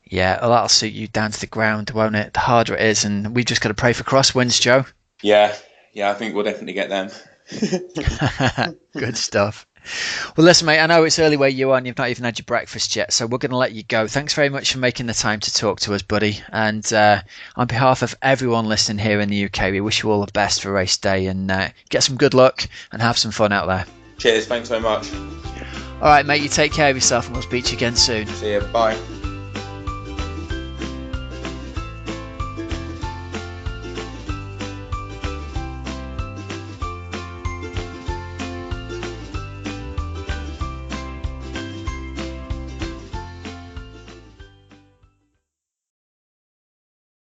Yeah, well, that'll suit you down to the ground, won't it? The harder it is, and we've just got to pray for crosswinds, Joe. Yeah, I think we'll definitely get them. Good stuff. Well, listen, mate, I know it's early where you are and you've not even had your breakfast yet, so we're going to let you go. Thanks very much for making the time to talk to us, buddy. And on behalf of everyone listening here in the UK, we wish you all the best for race day and get some good luck and have some fun out there. Cheers, thanks so much. All right, mate, you take care of yourself and we'll speak to you again soon. See you, bye.